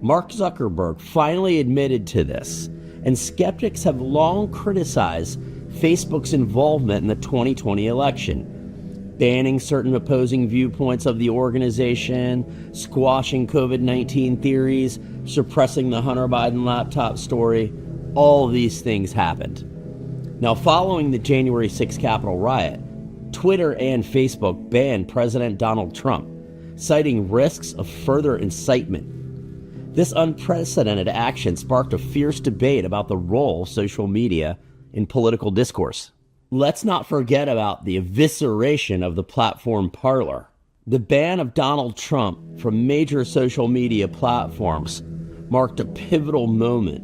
Speaker 3: Mark Zuckerberg finally admitted to this, and skeptics have long criticized Facebook's involvement in the 2020 election, banning certain opposing viewpoints of the organization, squashing COVID-19 theories, suppressing the Hunter Biden laptop story. All of these things happened. Now, following the January 6th Capitol riot, Twitter and Facebook banned President Donald Trump, citing risks of further incitement. This unprecedented action sparked a fierce debate about the role of social media in political discourse. Let's not forget about the evisceration of the platform Parler. The ban of Donald Trump from major social media platforms marked a pivotal moment,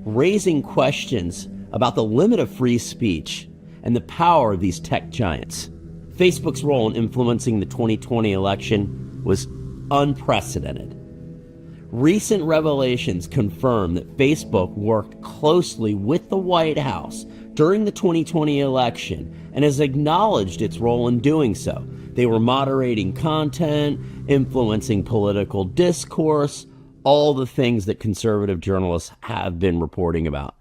Speaker 3: raising questions about the limit of free speech and the power of these tech giants. Facebook's role in influencing the 2020 election was unprecedented. Recent revelations confirm that Facebook worked closely with the White House during the 2020 election and has acknowledged its role in doing so. They were moderating content, influencing political discourse, all the things that conservative journalists have been reporting about.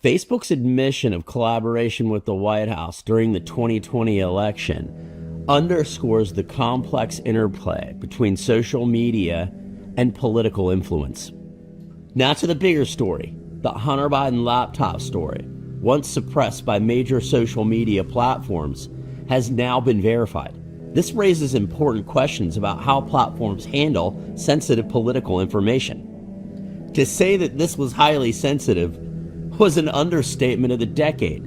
Speaker 3: Facebook's admission of collaboration with the White House during the 2020 election underscores the complex interplay between social media and political influence. Now to the bigger story, the Hunter Biden laptop story, once suppressed by major social media platforms, has now been verified. This raises important questions about how platforms handle sensitive political information. To say that this was highly sensitive was an understatement of the decade.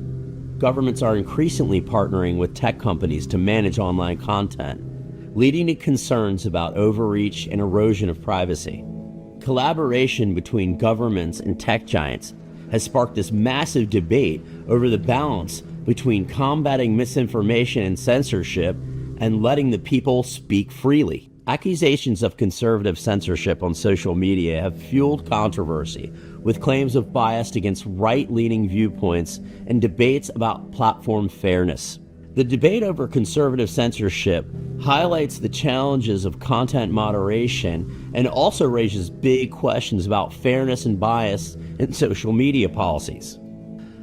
Speaker 3: Governments are increasingly partnering with tech companies to manage online content, leading to concerns about overreach and erosion of privacy. Collaboration between governments and tech giants has sparked this massive debate over the balance between combating misinformation and censorship and letting the people speak freely. Accusations of conservative censorship on social media have fueled controversy, with claims of bias against right-leaning viewpoints and debates about platform fairness. The debate over conservative censorship highlights the challenges of content moderation and also raises big questions about fairness and bias in social media policies.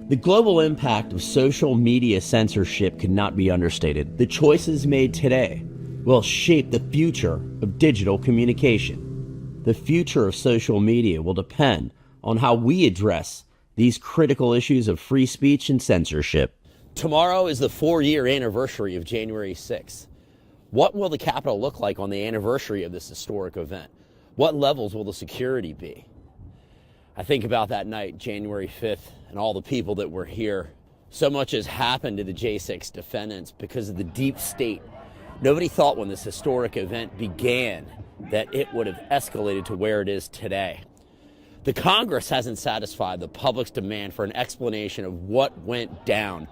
Speaker 3: The global impact of social media censorship cannot be understated. The choices made today will shape the future of digital communication. The future of social media will depend on how we address these critical issues of free speech and censorship.
Speaker 18: Tomorrow is the 4-year anniversary of January 6th. What will the Capitol look like on the anniversary of this historic event? What levels will the security be? I think about that night, January 5th, and all the people that were here. So much has happened to the J6 defendants because of the deep state. Nobody thought when this historic event began that it would have escalated to where it is today. The Congress hasn't satisfied the public's demand for an explanation of what went down,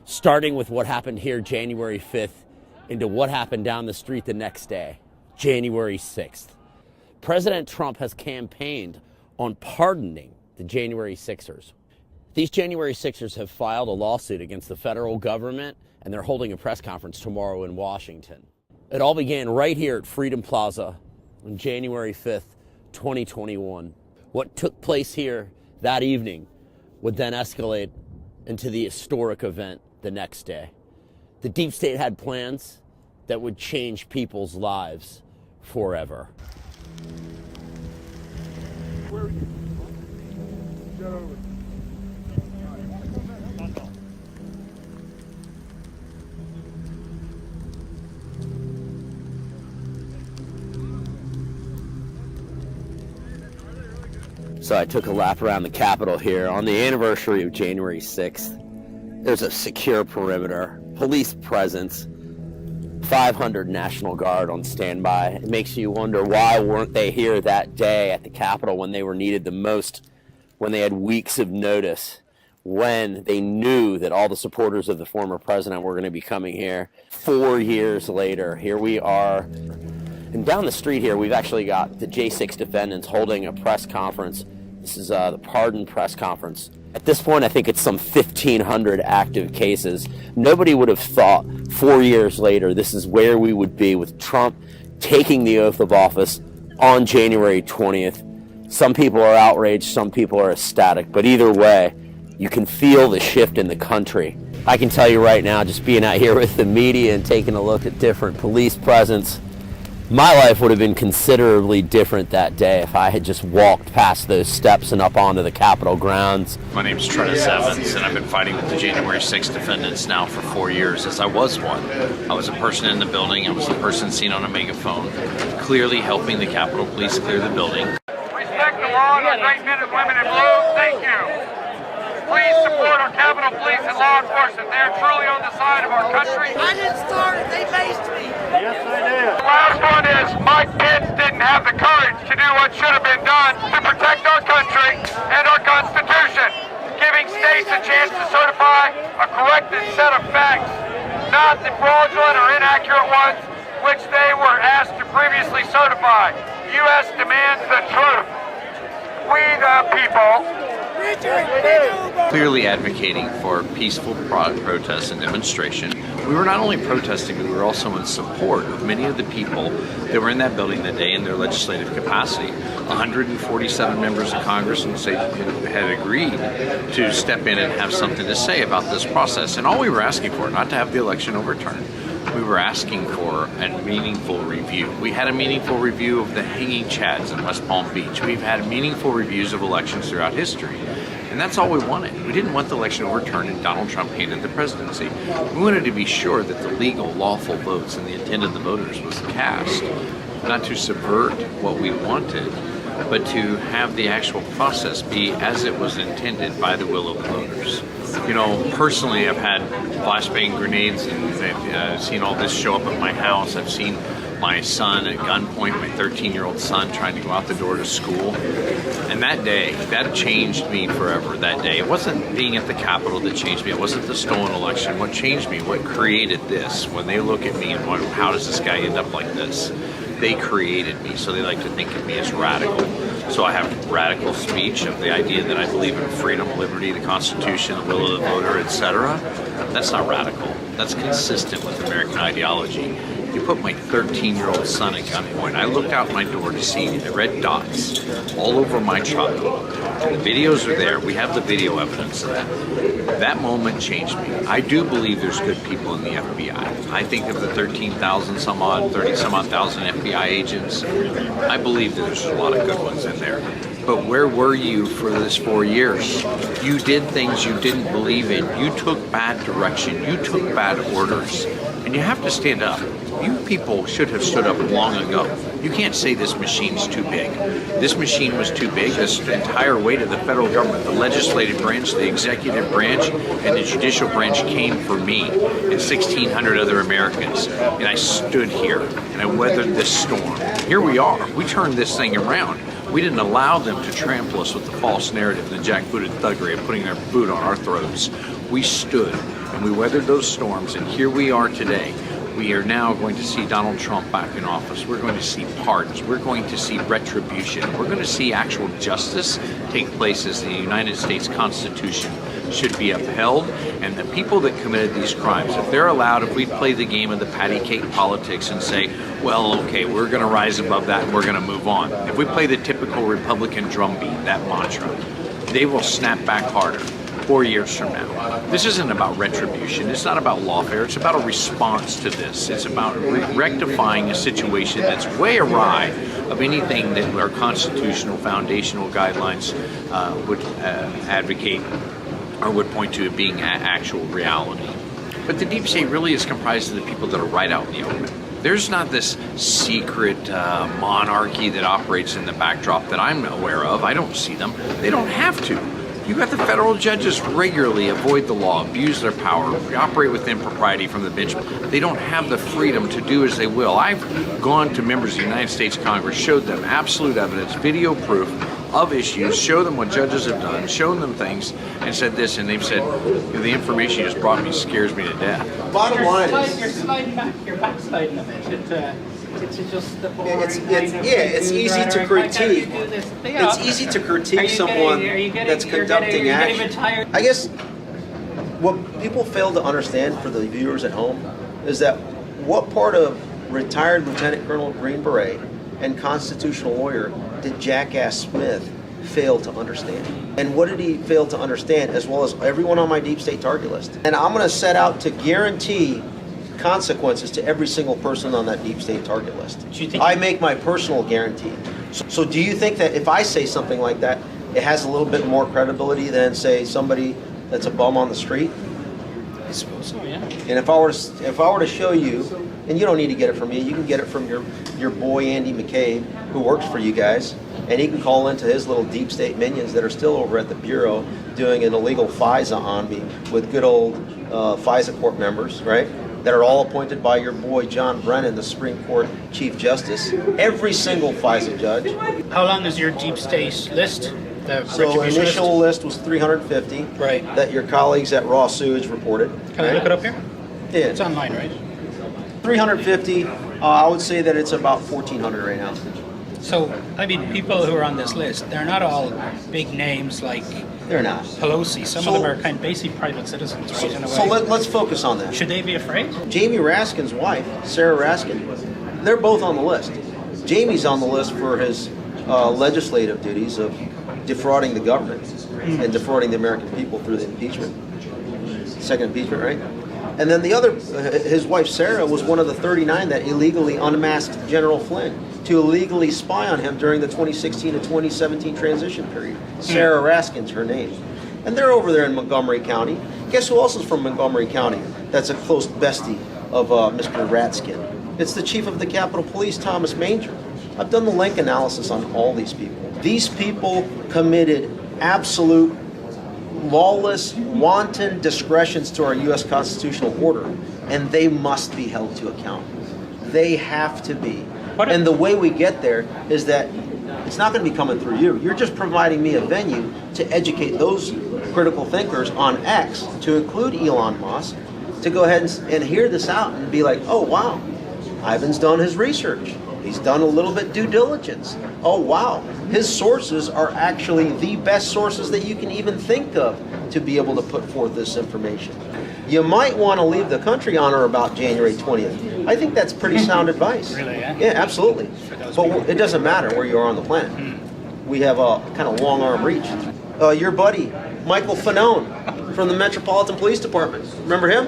Speaker 18: starting with what happened here January 5th into what happened down the street the next day, January 6th. President Trump has campaigned on pardoning the January 6ers. These January 6ers have filed a lawsuit against the federal government, and they're holding a press conference tomorrow in Washington. It all began right here at Freedom Plaza on January 5th, 2021. What took place here that evening would then escalate into the historic event the next day. The deep state had plans that would change people's lives forever.
Speaker 10: Where are you? Get over.
Speaker 18: So I took a lap around the Capitol here on the anniversary of January 6th. There's a secure perimeter, police presence, 500 National Guard on standby. It makes you wonder, why weren't they here that day at the Capitol when they were needed the most, when they had weeks of notice, when they knew that all the supporters of the former president were going to be coming here. 4 years later, here we are. And down the street here, we've actually got the J6 defendants holding a press conference. This is the pardon press conference. At this point, I think it's some 1,500 active cases. Nobody would have thought 4 years later this is where we would be with Trump taking the oath of office on January 20th. Some people are outraged, some people are ecstatic, but either way, you can feel the shift in the country. I can tell you right now, just being out here with the media and taking a look at different police presence, my life would have been considerably different that day if I had just walked past those steps and up onto the Capitol grounds.
Speaker 1: My name's Trennis Evans, and I've been fighting with the January 6th defendants now for 4 years, as I was one. I was a person in the building. I was the person seen on a megaphone, clearly helping the Capitol Police clear the building.
Speaker 12: Respect the law and our great men and women in blue. Thank you. Please support our Capitol Police and law enforcement. They are truly on the side of our country.
Speaker 11: I didn't start it, they maced me.
Speaker 12: Yes, they did. The last one is Mike Pence didn't have the courage to do what should have been done to protect our country and our Constitution, giving states a chance to certify a corrected set of facts, not the fraudulent or inaccurate ones which they were asked to previously certify. U.S. demands the truth. We the people.
Speaker 1: Clearly advocating for peaceful protests and demonstration. We were not only protesting, but we were also in support of many of the people that were in that building that day in their legislative capacity. 147 members of Congress had agreed to step in and have something to say about this process. And all we were asking for, not to have the election overturned, we were asking for a meaningful review. We had a meaningful review of the hanging chads in West Palm Beach. We've had meaningful reviews of elections throughout history. And that's all we wanted. We didn't want the election overturned and Donald Trump handed the presidency. We wanted to be sure that the legal, lawful votes and the intent of the voters was cast, not to subvert what we wanted, but to have the actual process be as it was intended by the will of the voters. You know, personally, I've had flashbang grenades and I've seen all this show up at my house. I've seen my son at gunpoint, my 13-year-old son trying to go out the door to school. And that day, that changed me forever that day. It wasn't being at the Capitol that changed me. It wasn't the stolen election. What changed me, what created this, when they look at me and wonder, how does this guy end up like this? They created me, so they like to think of me as radical. So I have radical speech of the idea that I believe in freedom, liberty, the Constitution, the will of the voter, etc. That's not radical. That's consistent with American ideology. You put my 13-year-old son at gunpoint. I looked out my door to see the red dots all over my truck. The videos are there. We have the video evidence of that. That moment changed me. I do believe there's good people in the FBI. I think of the 13,000 some odd, 30 some odd thousand FBI agents. I believe there's a lot of good ones in there. But where were you for this 4 years? You did things you didn't believe in. You took bad direction. You took bad orders. And you have to stand up. You people should have stood up long ago. You can't say this machine's too big. This machine was too big. This entire weight of the federal government, the legislative branch, the executive branch, and the judicial branch came for me and 1,600 other Americans. And I stood here and I weathered this storm. Here we are. We turned this thing around. We didn't allow them to trample us with the false narrative and the jackbooted thuggery of putting their boot on our throats. We stood and we weathered those storms, and here we are today. We are now going to see Donald Trump back in office. We're going to see pardons. We're going to see retribution. We're going to see actual justice take place as the United States Constitution should be upheld. And the people that committed these crimes, if they're allowed, if we play the game of the patty cake politics and say, well, okay, we're going to rise above that and we're going to move on. If we play the typical Republican drumbeat, that mantra, they will snap back harder 4 years from now. This isn't about retribution. It's not about lawfare. It's about a response to this. It's about rectifying a situation that's way awry of anything that our constitutional foundational guidelines would advocate or would point to it being actual reality. But the deep state really is comprised of the people that are right out in the open. There's not this secret monarchy that operates in the backdrop that I'm aware of. I don't see them. They don't have to. You got the federal judges regularly avoid the law, abuse their power, operate with impropriety from the bench. They don't have the freedom to do as they will. I've gone to members of the United States Congress, showed them absolute evidence, video proof of issues, show them what judges have done, shown them things, and said this, and they've said, the information you just brought me scares me to death.
Speaker 5: Bottom line is,
Speaker 24: you're backsliding a bit.
Speaker 5: It's easy to critique. It's easy to critique someone that's conducting action. I guess what people fail to understand, for the viewers at home, is that what part of retired Lieutenant Colonel Green Beret and constitutional lawyer did Jackass Smith fail to understand? And what did he fail to understand, as well as everyone on my deep state target list? And I'm going to set out to guarantee consequences to every single person on that deep state target list. I make my personal guarantee. So do you think that if I say something like that, it has a little bit more credibility than, say, somebody that's a bum on the street?
Speaker 14: I suppose so, yeah.
Speaker 5: And if I were to show you, and you don't need to get it from me, you can get it from your boy Andy McCabe, who works for you guys, and he can call into his little deep state minions that are still over at the Bureau doing an illegal FISA on me with good old FISA court members, right? That are all appointed by your boy John Brennan, the Supreme Court Chief Justice. Every single FISA judge.
Speaker 14: How long is your deep state list?
Speaker 5: So initial list was 350.
Speaker 14: Right.
Speaker 5: That your colleagues at Raw Sewage reported.
Speaker 14: Can I look it up here?
Speaker 5: Yeah.
Speaker 14: It's online, right?
Speaker 5: 350. I would say that it's about 1,400 right now.
Speaker 14: So, I mean, people who are on this list, they're not all big names like
Speaker 5: they're not.
Speaker 14: Pelosi. Some of them are kind of basically private citizens, right? In a way.
Speaker 5: So let's focus on that.
Speaker 14: Should they be afraid?
Speaker 5: Jamie Raskin's wife, Sarah Raskin, they're both on the list. Jamie's on the list for his legislative duties of defrauding the government and defrauding the American people through the impeachment. Second impeachment, right? And then the other, his wife Sarah, was one of the 39 that illegally unmasked General Flynn to illegally spy on him during the 2016 to 2017 transition period. Sarah Raskin's her name. And they're over there in Montgomery County. Guess who else is from Montgomery County that's a close bestie of Mr. Ratskin? It's the chief of the Capitol Police, Thomas Manger. I've done the link analysis on all these people. These people committed absolute lawless, wanton discretions to our U.S. constitutional order, and they must be held to account. They have to be. And the way we get there is that it's not going to be coming through you. You're just providing me a venue to educate those critical thinkers on X, to include Elon Musk, to go ahead and hear this out and be like, oh, wow, Ivan's done his research. He's done a little bit due diligence. Oh, wow. His sources are actually the best sources that you can even think of to be able to put forth this information. You might want to leave the country on or about January 20th. I think that's pretty sound advice.
Speaker 14: Really, yeah?
Speaker 5: Yeah, absolutely. But it doesn't matter where you are on the planet. We have a kind of long arm reach. Your buddy, Michael Fanone from the Metropolitan Police Department. Remember him?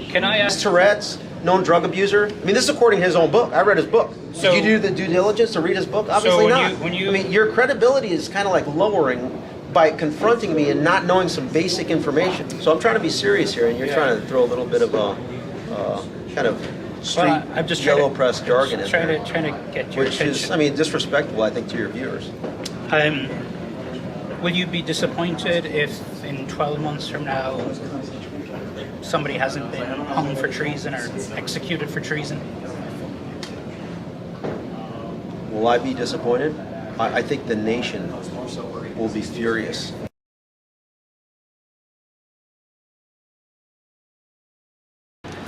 Speaker 14: Can I ask?
Speaker 5: Tourette's, known drug abuser. I mean, this is according to his own book. I read his book. So, did you do the due diligence to read his book? Obviously not. I mean, your credibility is kind of like lowering by confronting me and not knowing some basic information. So I'm trying to be serious here, and you're trying to throw a little bit of a kind of street
Speaker 14: I'm just
Speaker 5: yellow press jargon in there.
Speaker 14: Trying to get your
Speaker 5: which
Speaker 14: attention.
Speaker 5: is, I mean, disrespectful, I think, to your viewers.
Speaker 14: Will you be disappointed if in 12 months from now somebody hasn't been hung for treason or executed for treason?
Speaker 5: Will I be disappointed? I think the nation will be furious.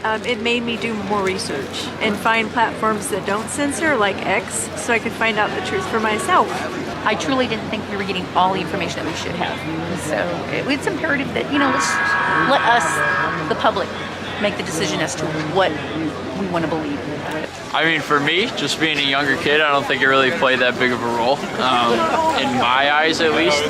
Speaker 15: It made me do more research and find platforms that don't censor, like X, so I could find out the truth for myself.
Speaker 6: I truly didn't think we were getting all the information that we should have. So it's imperative that, let's let us, the public, make the decision as to what we want to believe.
Speaker 17: I mean, for me, just being a younger kid, I don't think it really played that big of a role, in my eyes at least.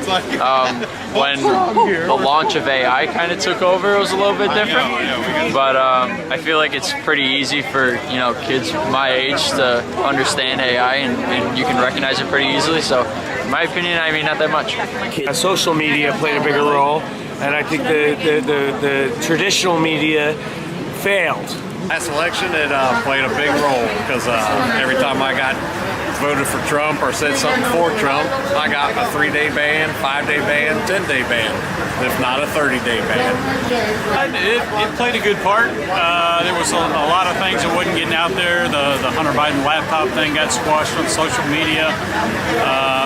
Speaker 17: When the launch of AI kind of took over, it was a little bit different. But I feel like it's pretty easy for kids my age to understand AI, and you can recognize it pretty easily. So, in my opinion, I mean, not that much.
Speaker 19: Social media played a bigger role, and I think the traditional media failed.
Speaker 20: Last election, it played a big role because every time I got voted for Trump or said something for Trump, I got a 3-day ban, 5-day ban, 10-day ban, if not a 30-day ban.
Speaker 12: It played a good part. There was a lot of things that wasn't getting out there. The Hunter Biden laptop thing got squashed on social media.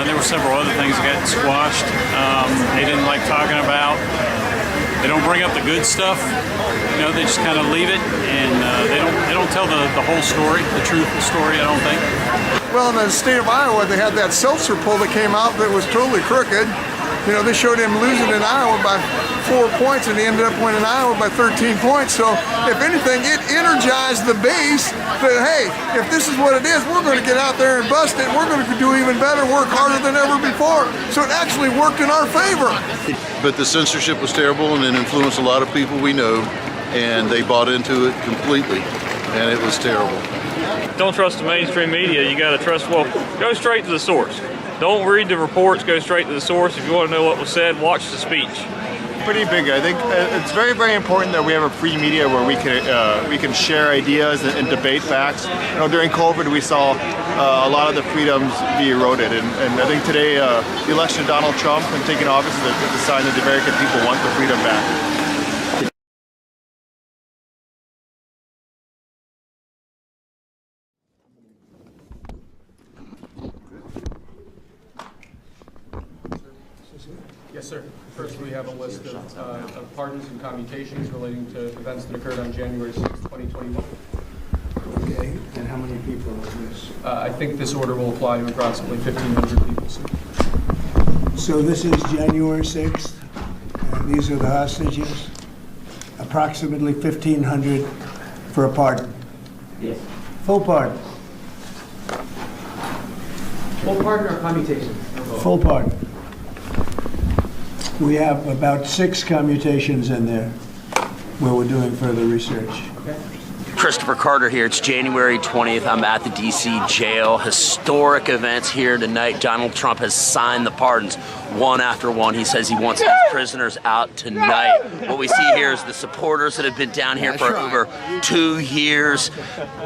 Speaker 12: There were several other things that got squashed. They didn't like talking about. They don't bring up the good stuff. They just kind of leave it, and they don't
Speaker 20: don't tell the whole story, the truthful story, I don't think.
Speaker 10: Well, in the state of Iowa, they had that Seltzer poll that came out that was totally crooked. You know, they showed him losing in Iowa by 4 points, and he ended up winning Iowa by 13 points. So, if anything, it energized the base that, hey, if this is what it is, we're going to get out there and bust it. We're going to do even better, work harder than ever before. So it actually worked in our favor.
Speaker 2: But the censorship was terrible, and it influenced a lot of people we know, and they bought into it completely, and it was terrible.
Speaker 12: Don't trust the mainstream media. You got to trust, well, go straight to the source. Don't read the reports, go straight to the source. If you want to know what was said, watch the speech.
Speaker 16: Pretty big. I think it's very, very important that we have a free media where we can share ideas and debate facts. You know, during COVID, we saw a lot of the freedoms be eroded, and I think today the election of Donald Trump and taking office is a sign that the American people want the freedom back.
Speaker 8: Yes, sir. First, we have a list of pardons and commutations relating to events that occurred on January 6, 2021.
Speaker 4: Okay, and how many people is this?
Speaker 8: I think this order will apply to approximately 1,500 people, sir.
Speaker 4: So this is January 6th, and these are the hostages? Approximately 1,500 for a pardon?
Speaker 8: Yes.
Speaker 4: Full pardon?
Speaker 8: Full pardon or commutation?
Speaker 4: Full pardon. We have about 6 commutations in there where we're doing further research.
Speaker 8: Okay.
Speaker 18: Christopher Carter here. It's January 20th. I'm at the D.C. jail. Historic events here tonight. Donald Trump has signed the pardons one after one. He says he wants his prisoners out tonight. What we see here is the supporters that have been down here for over 2 years,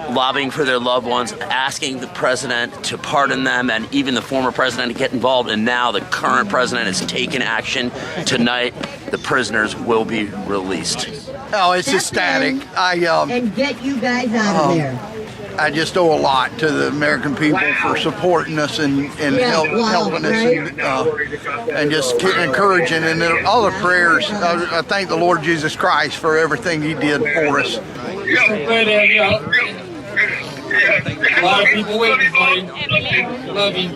Speaker 18: lobbying for their loved ones, asking the president to pardon them, and even the former president to get involved. And now the current president has taken action. Tonight, the prisoners will be released.
Speaker 21: Oh, it's ecstatic.
Speaker 11: And get you guys out of there.
Speaker 21: I just owe a lot to the American people for supporting us and helping us and just encouraging, and all the prayers. I thank the Lord Jesus Christ for everything He did for us.
Speaker 12: A lot of people waiting for you. Love you.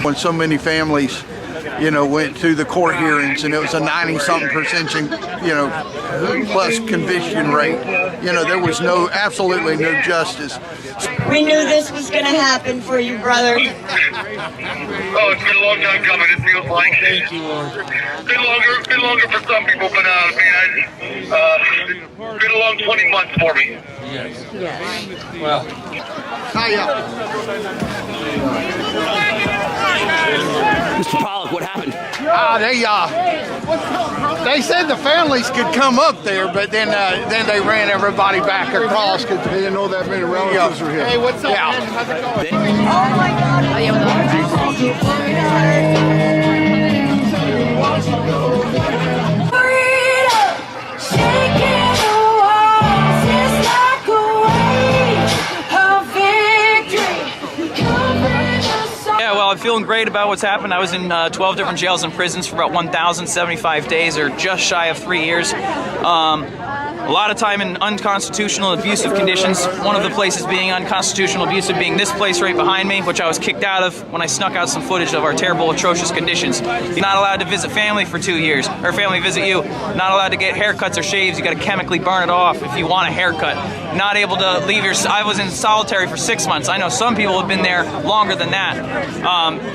Speaker 21: When so many families, went through the court hearings, and it was a 90-something%, plus conviction rate. There was absolutely no justice.
Speaker 11: We knew this was going to happen for you, brother.
Speaker 22: Oh, it's been a long time coming. It feels like. Thank you, Lord. It's been longer for some people, but it's been a long 20 months for me.
Speaker 12: Yes.
Speaker 11: Yes.
Speaker 12: Well.
Speaker 18: Mr. Pollock, what happened?
Speaker 21: They said the families could come up there, but then they ran everybody back across because they didn't know that many relatives were here. Hey, what's up, man? How's it going?
Speaker 11: Oh my God. Oh, yeah, freedom, shaking the walls, it's like a wave of victory.
Speaker 23: Yeah, well, I'm feeling great about what's happened. I was in 12 different jails and prisons for about 1,075 days, or just shy of 3 years. A lot of time in unconstitutional and abusive conditions. One of the places being unconstitutional, abusive, being this place right behind me, which I was kicked out of when I snuck out some footage of our terrible, atrocious conditions. You're not allowed to visit family for 2 years, or family visit you. Not allowed to get haircuts or shaves. You got to chemically burn it off if you want a haircut. Not able to leave your. I was in solitary for 6 months. I know some people have been there longer than that.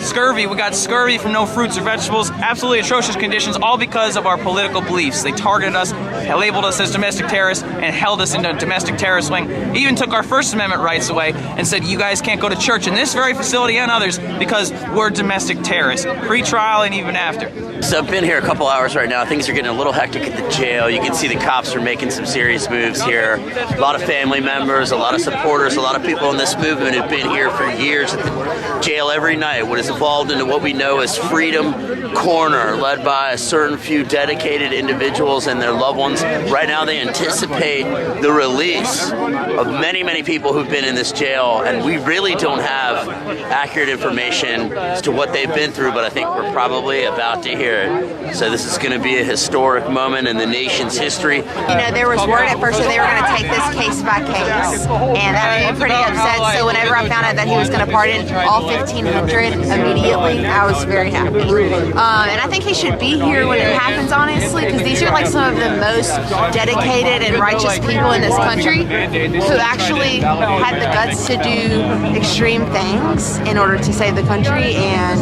Speaker 23: Scurvy. We got scurvy from no fruits or vegetables. Absolutely atrocious conditions, all because of our political beliefs. They targeted us, labeled us as domestic terrorists, and held us in a domestic terrorist wing. Even took our First Amendment rights away and said, you guys can't go to church in this very facility and others because we're domestic terrorists, pre-trial and even after.
Speaker 18: So I've been here a couple hours right now. Things are getting a little hectic at the jail. You can see the cops are making some serious moves here. A lot of family members, a lot of supporters, a lot of people in this movement have been here for years at jail every night, what has evolved into what we know as Freedom Corner, led by a certain few dedicated individuals and their loved ones. Right now they anticipate the release of many, many people who've been in this jail, and we really don't have accurate information as to what they've been through, but I think we're probably about to hear it. So this is going to be a historic moment in the nation's history.
Speaker 3: You know, there was word at first that they were going to take this case by case, and that made me pretty upset. So whenever I found out that he was going to pardon all 1,500 immediately, I was very happy. And I think he should be here when it happens, honestly, because these are like some of the most dedicated and righteous people in this country who actually had the guts to do extreme things in order to save the country and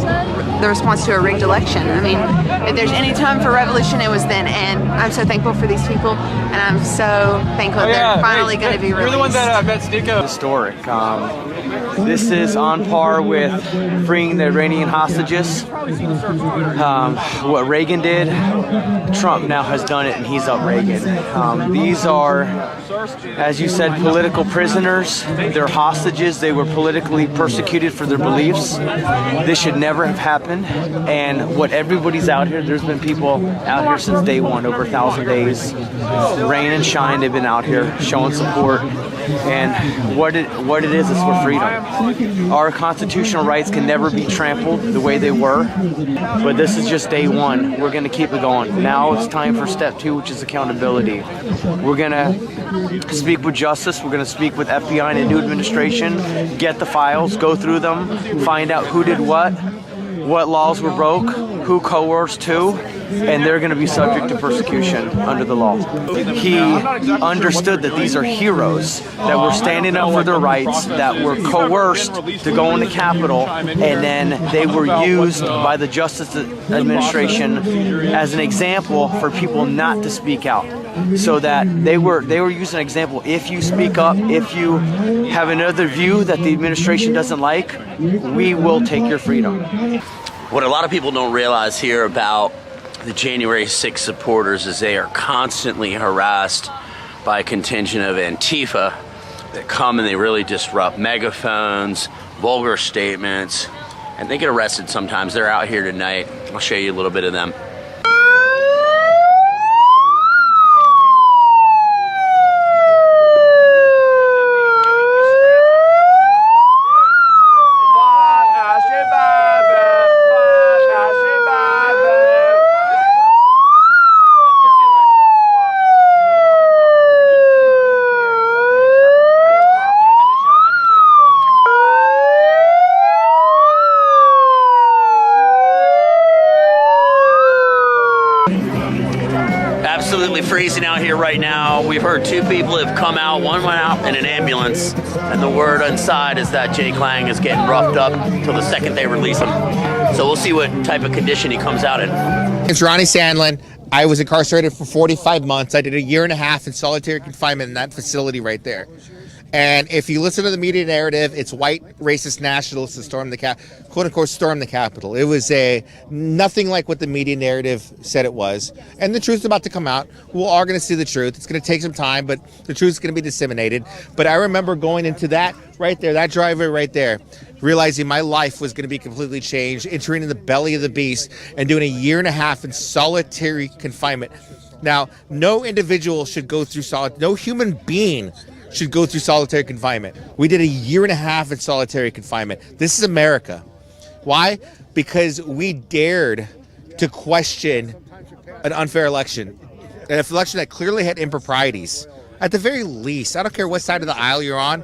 Speaker 3: the response to a rigged election. I mean, if there's any time for revolution, it was then, and I'm so thankful for these people, and I'm so thankful they're finally going to be released.
Speaker 7: You're the one that bet Sneeko. Historic. This is on par with freeing the Iranian hostages. What Reagan did, Trump now has done it, and he's up Reagan. These are, as you said, political prisoners. They're hostages. They were politically persecuted for their beliefs. This should never have happened. And what everybody's out here, there's been people out here since day one, over 1,000 days. Rain and shine, they've been out here showing support. And what it is for freedom. Our constitutional rights can never be trampled the way they were, but this is just day one. We're going to keep it going. Now it's time for step 2, which is accountability. We're going to speak with justice. We're going to speak with FBI and the new administration, get the files, go through them, find out who did what laws were broke, who coerced who, and they're going to be subject to persecution under the law. He understood that these are heroes that were standing up for their rights, that were coerced to go in the Capitol, and then they were used by the Justice Administration as an example for people not to speak out. So that they were using an example. If you speak up, if you have another view that the administration doesn't like, we will take your freedom.
Speaker 18: What a lot of people don't realize here about the January 6th supporters is they are constantly harassed by a contingent of Antifa that come and they really disrupt megaphones, vulgar statements, and they get arrested sometimes. They're out here tonight. I'll show you a little bit of them. Absolutely freezing out here right now. We've heard 2 people have come out. One went out in an ambulance, and the word inside is that Jake Lang is getting roughed up until the second they release him. So we'll see what type of condition he comes out in.
Speaker 9: It's Ronnie Sandlin. I was incarcerated for 45 months. I did a year and a half in solitary confinement in that facility right there. And if you listen to the media narrative, it's white racist nationalists that stormed the quote unquote stormed the Capitol. It was nothing like what the media narrative said it was. And the truth's about to come out. We're all going to see the truth. It's going to take some time, but the truth's going to be disseminated. But I remember going into that right there, that driveway right there, realizing my life was going to be completely changed, entering in the belly of the beast and doing a year and a half in solitary confinement. Now, no individual should go through no human being should go through solitary confinement. We did a year and a half in solitary confinement. This is America. Why? Because we dared to question an unfair election, an election that clearly had improprieties. At the very least, I don't care what side of the aisle you're on,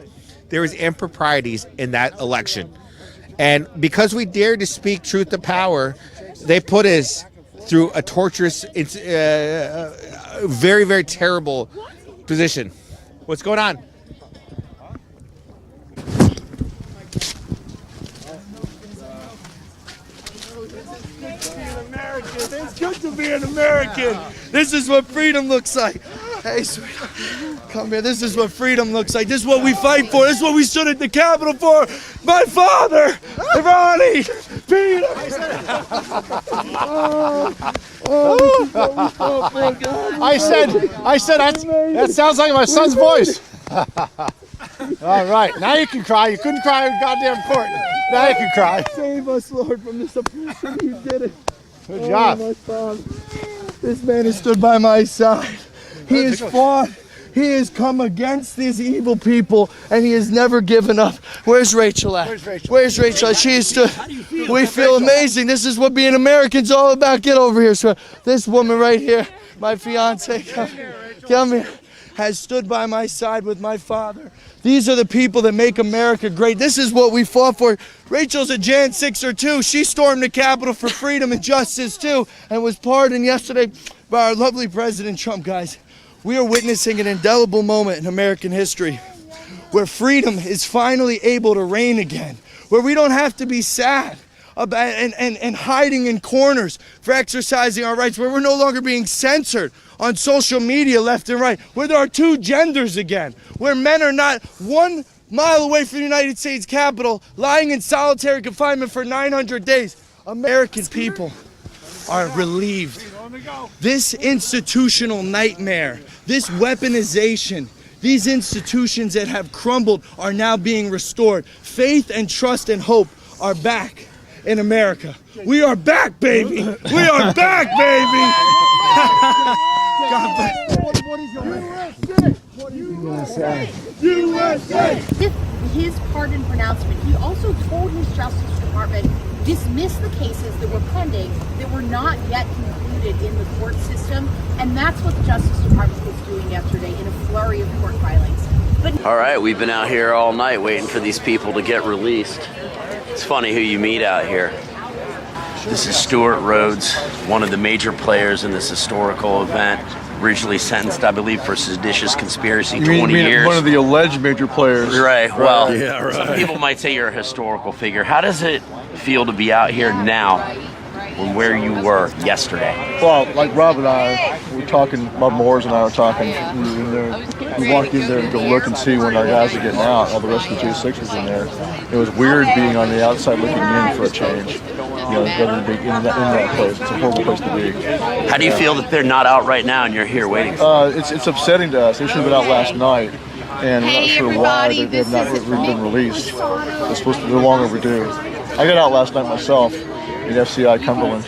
Speaker 9: there was improprieties in that election. And because we dared to speak truth to power, they put us through a torturous, very, very terrible position. What's going on?
Speaker 13: It's good to be an American. This is what freedom looks like. Hey, sweetheart, come here. This is what freedom looks like. This is what we fight for. This is what we stood at the Capitol for. My father, Ronnie, Peter.
Speaker 25: I said that sounds like my son's voice. All right, now you can cry. You couldn't cry in goddamn court. Now you can cry.
Speaker 13: Save us, Lord, from this oppression. You did it.
Speaker 25: Good job.
Speaker 13: My Father. This man has stood by my side. He has fought. He has come against these evil people, and he has never given up. Where's Rachel at? Where's Rachel? She is stood. We feel amazing. This is what being American's all about. Get over here, sir. This woman right here, my fiance, come here, has stood by my side with my father. These are the people that make America great. This is what we fought for. Rachel's a Jan 6er too. She stormed the Capitol for freedom and justice too, and was pardoned yesterday by our lovely President Trump, guys. We are witnessing an indelible moment in American history where freedom is finally able to reign again, where we don't have to be sad about and hiding in corners for exercising our rights, where we're no longer being censored on social media left and right, where there are two genders again, where men are not 1 mile away from the United States Capitol lying in solitary confinement for 900 days. American people are relieved. This institutional nightmare, this weaponization, these institutions that have crumbled are now being restored. Faith and trust and hope are back in America. We are back, baby. We are back, baby. God bless. USA. USA.
Speaker 1: With his pardon pronouncement, he also told his Justice Department dismiss the cases that were pending that were not yet concluded in the court system, and that's what the Justice Department was doing yesterday in a flurry of court filings. But
Speaker 18: All right, we've been out here all night waiting for these people to get released. It's funny who you meet out here. This is Stuart Rhodes, one of the major players in this historical event, originally sentenced, I believe, for seditious conspiracy, 20 years.
Speaker 16: One of the alleged major players.
Speaker 18: Right, well,
Speaker 16: Yeah, right.
Speaker 18: Some people might say you're a historical figure. How does it feel to be out here now from where you were yesterday?
Speaker 16: Well, like Rob and I were talking, Bob Moores and I were talking, we walked in there to go look and see when our guys are getting out, all the rest of the J6 was in there. It was weird being on the outside looking in for a change. You know, rather than being in that place. It's a horrible place to be.
Speaker 18: How do you feel that they're not out right now and you're here waiting?
Speaker 16: It's upsetting to us. They should have been out last night, and we're not sure why they have not been released. They're long overdue. I got out last night myself in FCI Cumberland.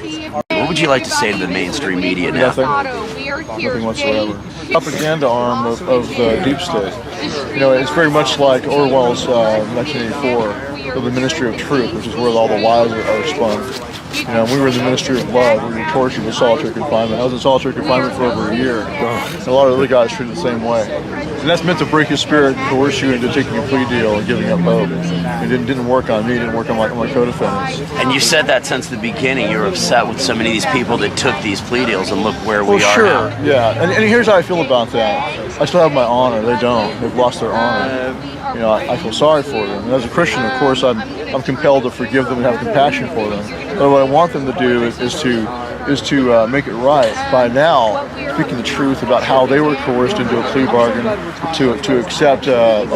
Speaker 18: What would you like to say to the mainstream media now?
Speaker 16: Nothing whatsoever. Propaganda arm of the deep state. You know, it's very much like Orwell's 1984 of the Ministry of Truth, which is where all the lies are spun. You know, we were in the Ministry of Love. We were tortured with solitary confinement. I was in solitary confinement for over a year. And a lot of other guys treated the same way. And that's meant to break your spirit and coerce you into taking a plea deal and giving up hope. It didn't work on me. It didn't work on my co-defendants.
Speaker 18: And you said that since the beginning. You were upset with so many of these people that took these plea deals, and look where we are now.
Speaker 16: Yeah. And here's how I feel about that. I still have my honor. They don't. They've lost their honor. You know, I feel sorry for them. And as a Christian, of course, I'm compelled to forgive them and have compassion for them. But what I want them to do is to make it right by now speaking the truth about how they were coerced into a plea bargain to accept to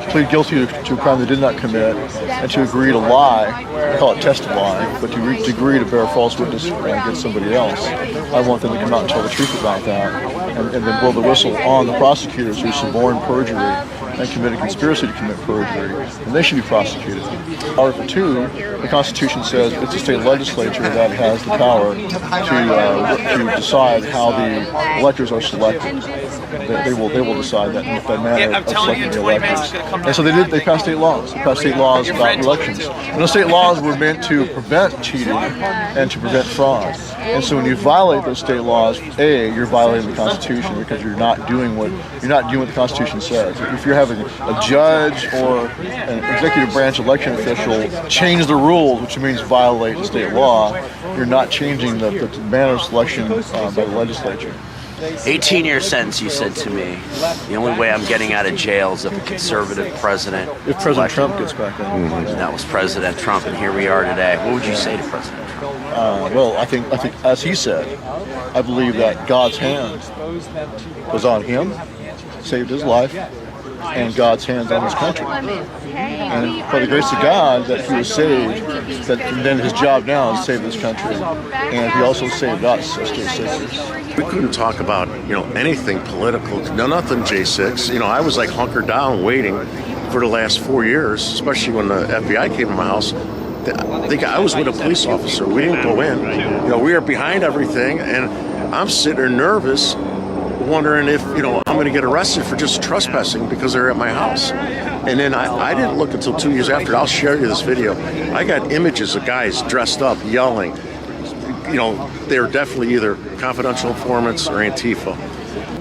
Speaker 16: plead guilty to a crime they did not commit and to agree to lie. I call it testifying, but to agree to bear false witness against somebody else. I want them to come out and tell the truth about that, and then blow the whistle on the prosecutors who suborned perjury and committed conspiracy to commit perjury, and they should be prosecuted. Article 2, the Constitution says it's the state legislature that has the power to decide how the electors are selected. They will decide that in the manner of selecting the electors. And so they passed state laws. They passed state laws about elections. And those state laws were meant to prevent cheating and to prevent fraud. And so when you violate those state laws, you're violating the Constitution because you're not doing what the Constitution says. If you're having a judge or an executive branch election official change the rules, which means violate the state law, you're not changing the manner of selection by the legislature.
Speaker 18: 18-year sentence, you said to me. The only way I'm getting out of jail is if a conservative president.
Speaker 16: If President Trump gets back in.
Speaker 18: And that was President Trump, and here we are today. What would you say to President Trump?
Speaker 16: Well, I think, as he said, I believe that God's hand was on him, saved his life, and God's hands on his country. And by the grace of God that he was saved, and then his job now is to save this country. And he also saved us as J6ers.
Speaker 5: We couldn't talk about, anything political. No, nothing J6. I was like hunkered down waiting over the last 4 years, especially when the FBI came to my house, I was with a police officer. We didn't go in. We were behind everything, and I'm sitting there nervous, wondering if, I'm going to get arrested for just trespassing because they're at my house. And then I didn't look until 2 years after. I'll share you this video. I got images of guys dressed up, yelling. They're definitely either confidential informants or Antifa.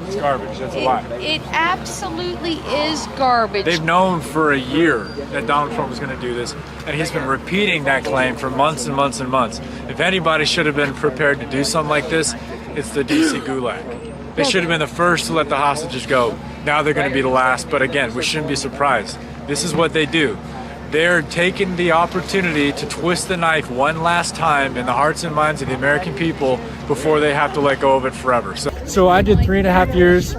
Speaker 6: It's garbage. That's a lie.
Speaker 14: It absolutely is garbage.
Speaker 6: They've known for a year that Donald Trump was going to do this, and he's been repeating that claim for months and months and months. If anybody should have been prepared to do something like this, it's the DC Gulag. They should have been the first to let the hostages go. Now they're going to be the last, but again, we shouldn't be surprised. This is what they do. They're taking the opportunity to twist the knife one last time in the hearts and minds of the American people before they have to let go of it forever. So I did 3.5 years.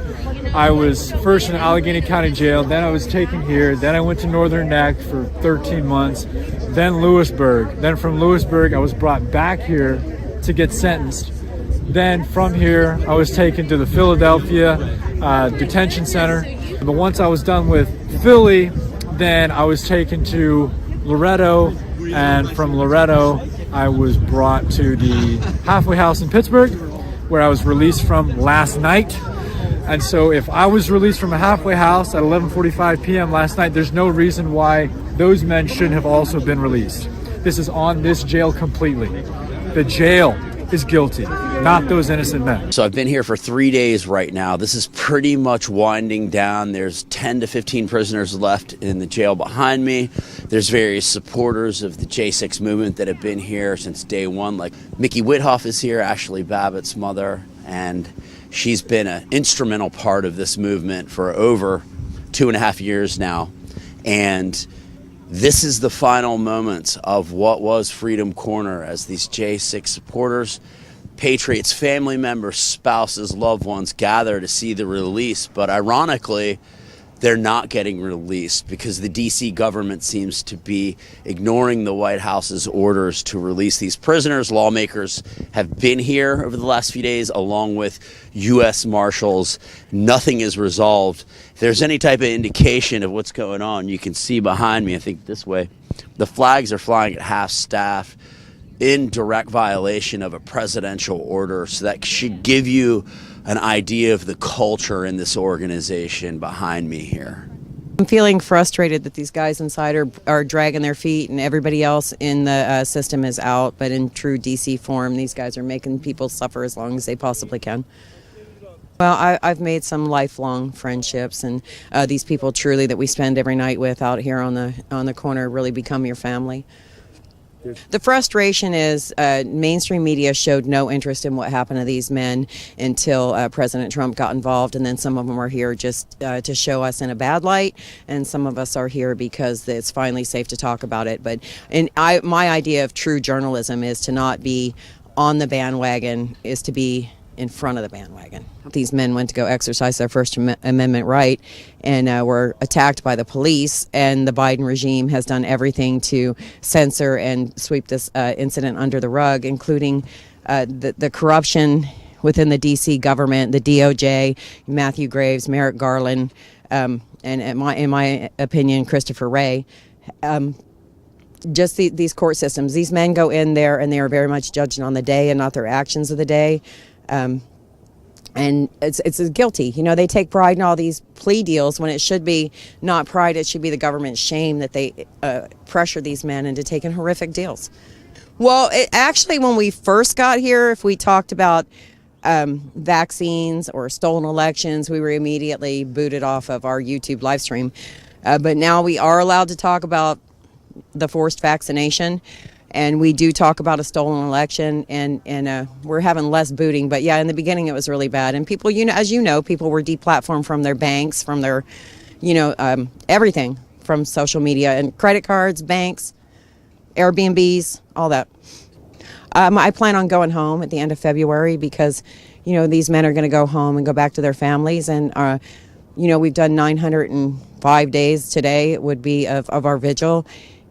Speaker 6: I was first in Allegheny County Jail, then I was taken here, then I went to Northern Neck for 13 months, then Lewisburg. Then from Lewisburg, I was brought back here to get sentenced. Then from here, I was taken to the Philadelphia detention center. But once I was done with Philly, then I was taken to Loretto, and from Loretto, I was brought to the halfway house in Pittsburgh, where I was released from last night. And so if I was released from a halfway house at 11:45 p.m. last night, there's no reason why those men shouldn't have also been released. This is on this jail completely. The jail is guilty, not those innocent men.
Speaker 15: So I've been here for 3 days right now. This is pretty much winding down. There's 10 to 15 prisoners left in the jail behind me. There's various supporters of the J6 movement that have been here since day one, like Mickey Whithoff is here, Ashley Babbitt's mother, and she's been an instrumental part of this movement for over 2.5 years now. And this is the final moments of what was Freedom Corner as these J6 supporters, patriots, family members, spouses, loved ones gather to see the release. But ironically, they're not getting released because the DC government seems to be ignoring the White House's orders to release these prisoners. Lawmakers have been here over the last few days along with U.S. Marshals. Nothing is resolved. If there's any type of indication of what's going on, you can see behind me, I think this way, the flags are flying at half staff in direct violation of a presidential order. So that should give you an idea of the culture in this organization behind me here.
Speaker 24: I'm feeling frustrated that these guys inside are dragging their feet and everybody else in the system is out, but in true DC form, these guys are making people suffer as long as they possibly can. Well, I've made some lifelong friendships, and these people truly that we spend every night with out here on the corner really become your family. The frustration is mainstream media showed no interest in what happened to these men until President Trump got involved, and then some of them are here just to show us in a bad light, and some of us are here because it's finally safe to talk about it. But my idea of true journalism is to not be on the bandwagon, is to be in front of the bandwagon. These men went to go exercise their First Amendment right and were attacked by the police, and the Biden regime has done everything to censor and sweep this incident under the rug, including the corruption within the D.C. government, the DOJ, Matthew Graves, Merrick Garland, and in my opinion, Christopher Wray. Just these court systems. These men go in there and they are very much judged on the day and not their actions of the day. And it's guilty. You know, they take pride in all these plea deals when it should be not pride, it should be the government's shame that they pressure these men into taking horrific deals. Well, actually, when we first got here, if we talked about vaccines or stolen elections, we were immediately booted off of our YouTube live stream. But now we are allowed to talk about the forced vaccination. And we do talk about a stolen election, and we're having less booting. But yeah, in the beginning it was really bad. And people, as you know, people were deplatformed from their banks, from their, everything, from social media and credit cards, banks, Airbnbs, all that. I plan on going home at the end of February because, these men are going to go home and go back to their families. And, we've done 905 days today. It would be of our vigil.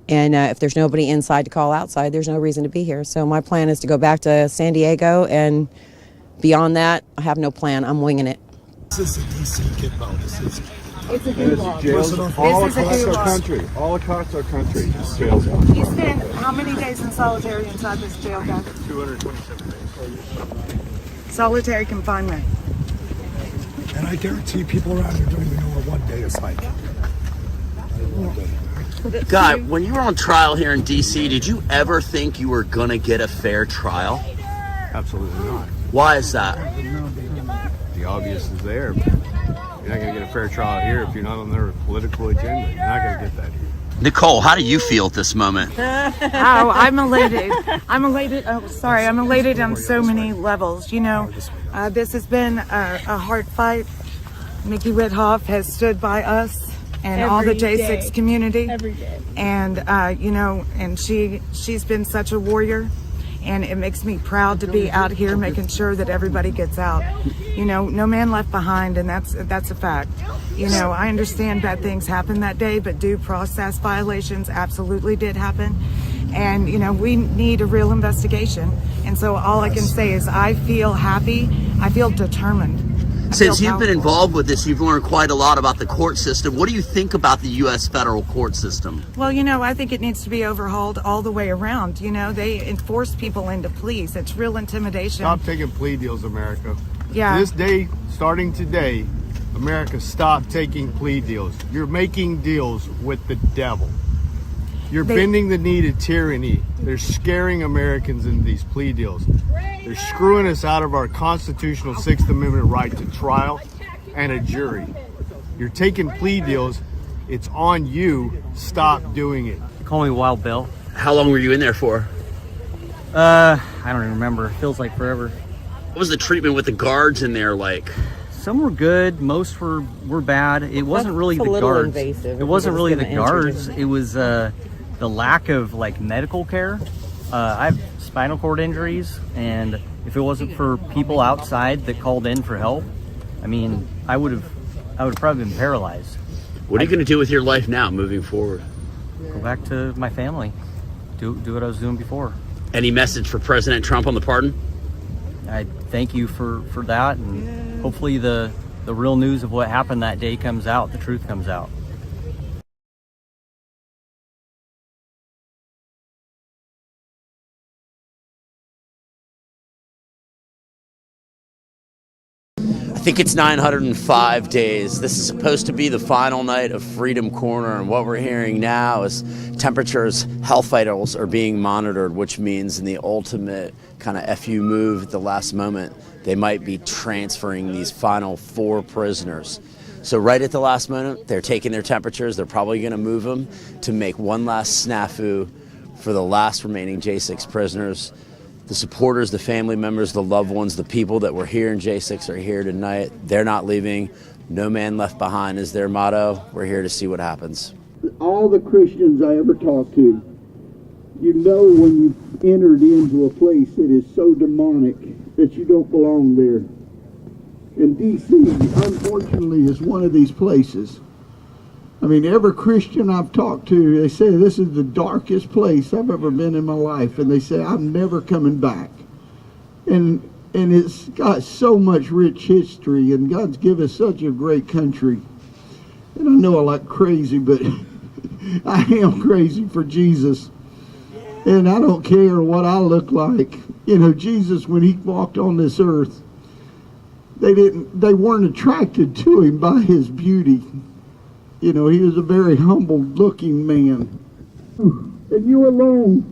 Speaker 24: And if there's nobody inside to call outside, there's no reason to be here. So my plan is to go back to San Diego, and beyond that, I have no plan. I'm winging it.
Speaker 26: This is a DC kid bonus.
Speaker 1: It's a gulag.
Speaker 25: All
Speaker 1: This is a
Speaker 25: across our
Speaker 1: gulag.
Speaker 25: country. All across our country. Jails are.
Speaker 2: You spent how many days in solitary inside this jail, guys?
Speaker 25: 227 days.
Speaker 2: Solitary confinement.
Speaker 25: And I guarantee people around here don't even know what 1 day is like.
Speaker 15: Guy, when you were on trial here in D.C., did you ever think you were going to get a fair trial?
Speaker 25: Absolutely not.
Speaker 15: Why is that?
Speaker 25: The obvious is there. You're not going to get a fair trial here if you're not on their political agenda. You're not going to get that here.
Speaker 15: Nicole, how do you feel at this moment?
Speaker 2: Oh, I'm elated. I'm elated. Oh, sorry. I'm elated on so many levels. You know, this has been a hard fight. Nikki Withoff has stood by us and all the J6 community. Every day. And, you know, and she's been such a warrior. And it makes me proud to be out here making sure that everybody gets out. You know, no man left behind, and that's a fact. You know, I understand bad things happened that day, but due process violations absolutely did happen. And, you know, we need a real investigation. And so all I can say is I feel happy. I feel determined.
Speaker 15: Since you've been involved with this, you've learned quite a lot about the court system. What do you think about the U.S. federal court system?
Speaker 2: Well, you know, I think it needs to be overhauled all the way around. You know, they enforce people into pleas. It's real intimidation.
Speaker 25: Stop taking plea deals, America.
Speaker 2: Yeah.
Speaker 25: This day, starting today, America, stop taking plea deals. You're making deals with the devil. You're bending the knee to tyranny. They're scaring Americans into these plea deals. They're screwing us out of our constitutional Sixth Amendment right to trial and a jury. You're taking plea deals. It's on you. Stop doing it.
Speaker 7: Call me Wild Bill.
Speaker 15: How long were you in there for?
Speaker 7: I don't even remember. Feels like forever.
Speaker 15: What was the treatment with the guards in there like?
Speaker 7: Some were good. Most were bad. It wasn't really the guards. It wasn't really the guards. It was the lack of like medical care. I have spinal cord injuries, and if it wasn't for people outside that called in for help, I mean, I would have probably been paralyzed.
Speaker 15: What are you going to do with your life now, moving forward?
Speaker 7: Go back to my family. Do what I was doing before.
Speaker 15: Any message for President Trump on the pardon?
Speaker 7: I thank you for that, and hopefully the real news of what happened that day comes out. The truth comes out.
Speaker 15: I think it's 905 days. This is supposed to be the final night of Freedom Corner, and what we're hearing now is temperatures, health vitals are being monitored, which means in the ultimate kind of FU move at the last moment, they might be transferring these final 4 prisoners. So right at the last moment, they're taking their temperatures. They're probably going to move them to make one last snafu for the last remaining J6 prisoners. The supporters, the family members, the loved ones, the people that were here in J6 are here tonight. They're not leaving. No man left behind is their motto. We're here to see what happens.
Speaker 10: All the Christians I ever talked to, you know when you entered into a place that is so demonic that you don't belong there. And D.C., unfortunately, is one of these places. I mean, every Christian I've talked to, they say this is the darkest place I've ever been in my life, and they say I'm never coming back. And it's got so much rich history, and God's given us such a great country. And I know I like crazy, but I am crazy for Jesus. And I don't care what I look like. You know, Jesus, when he walked on this earth, they weren't attracted to him by his beauty. You know, he was a very humble-looking man. And you alone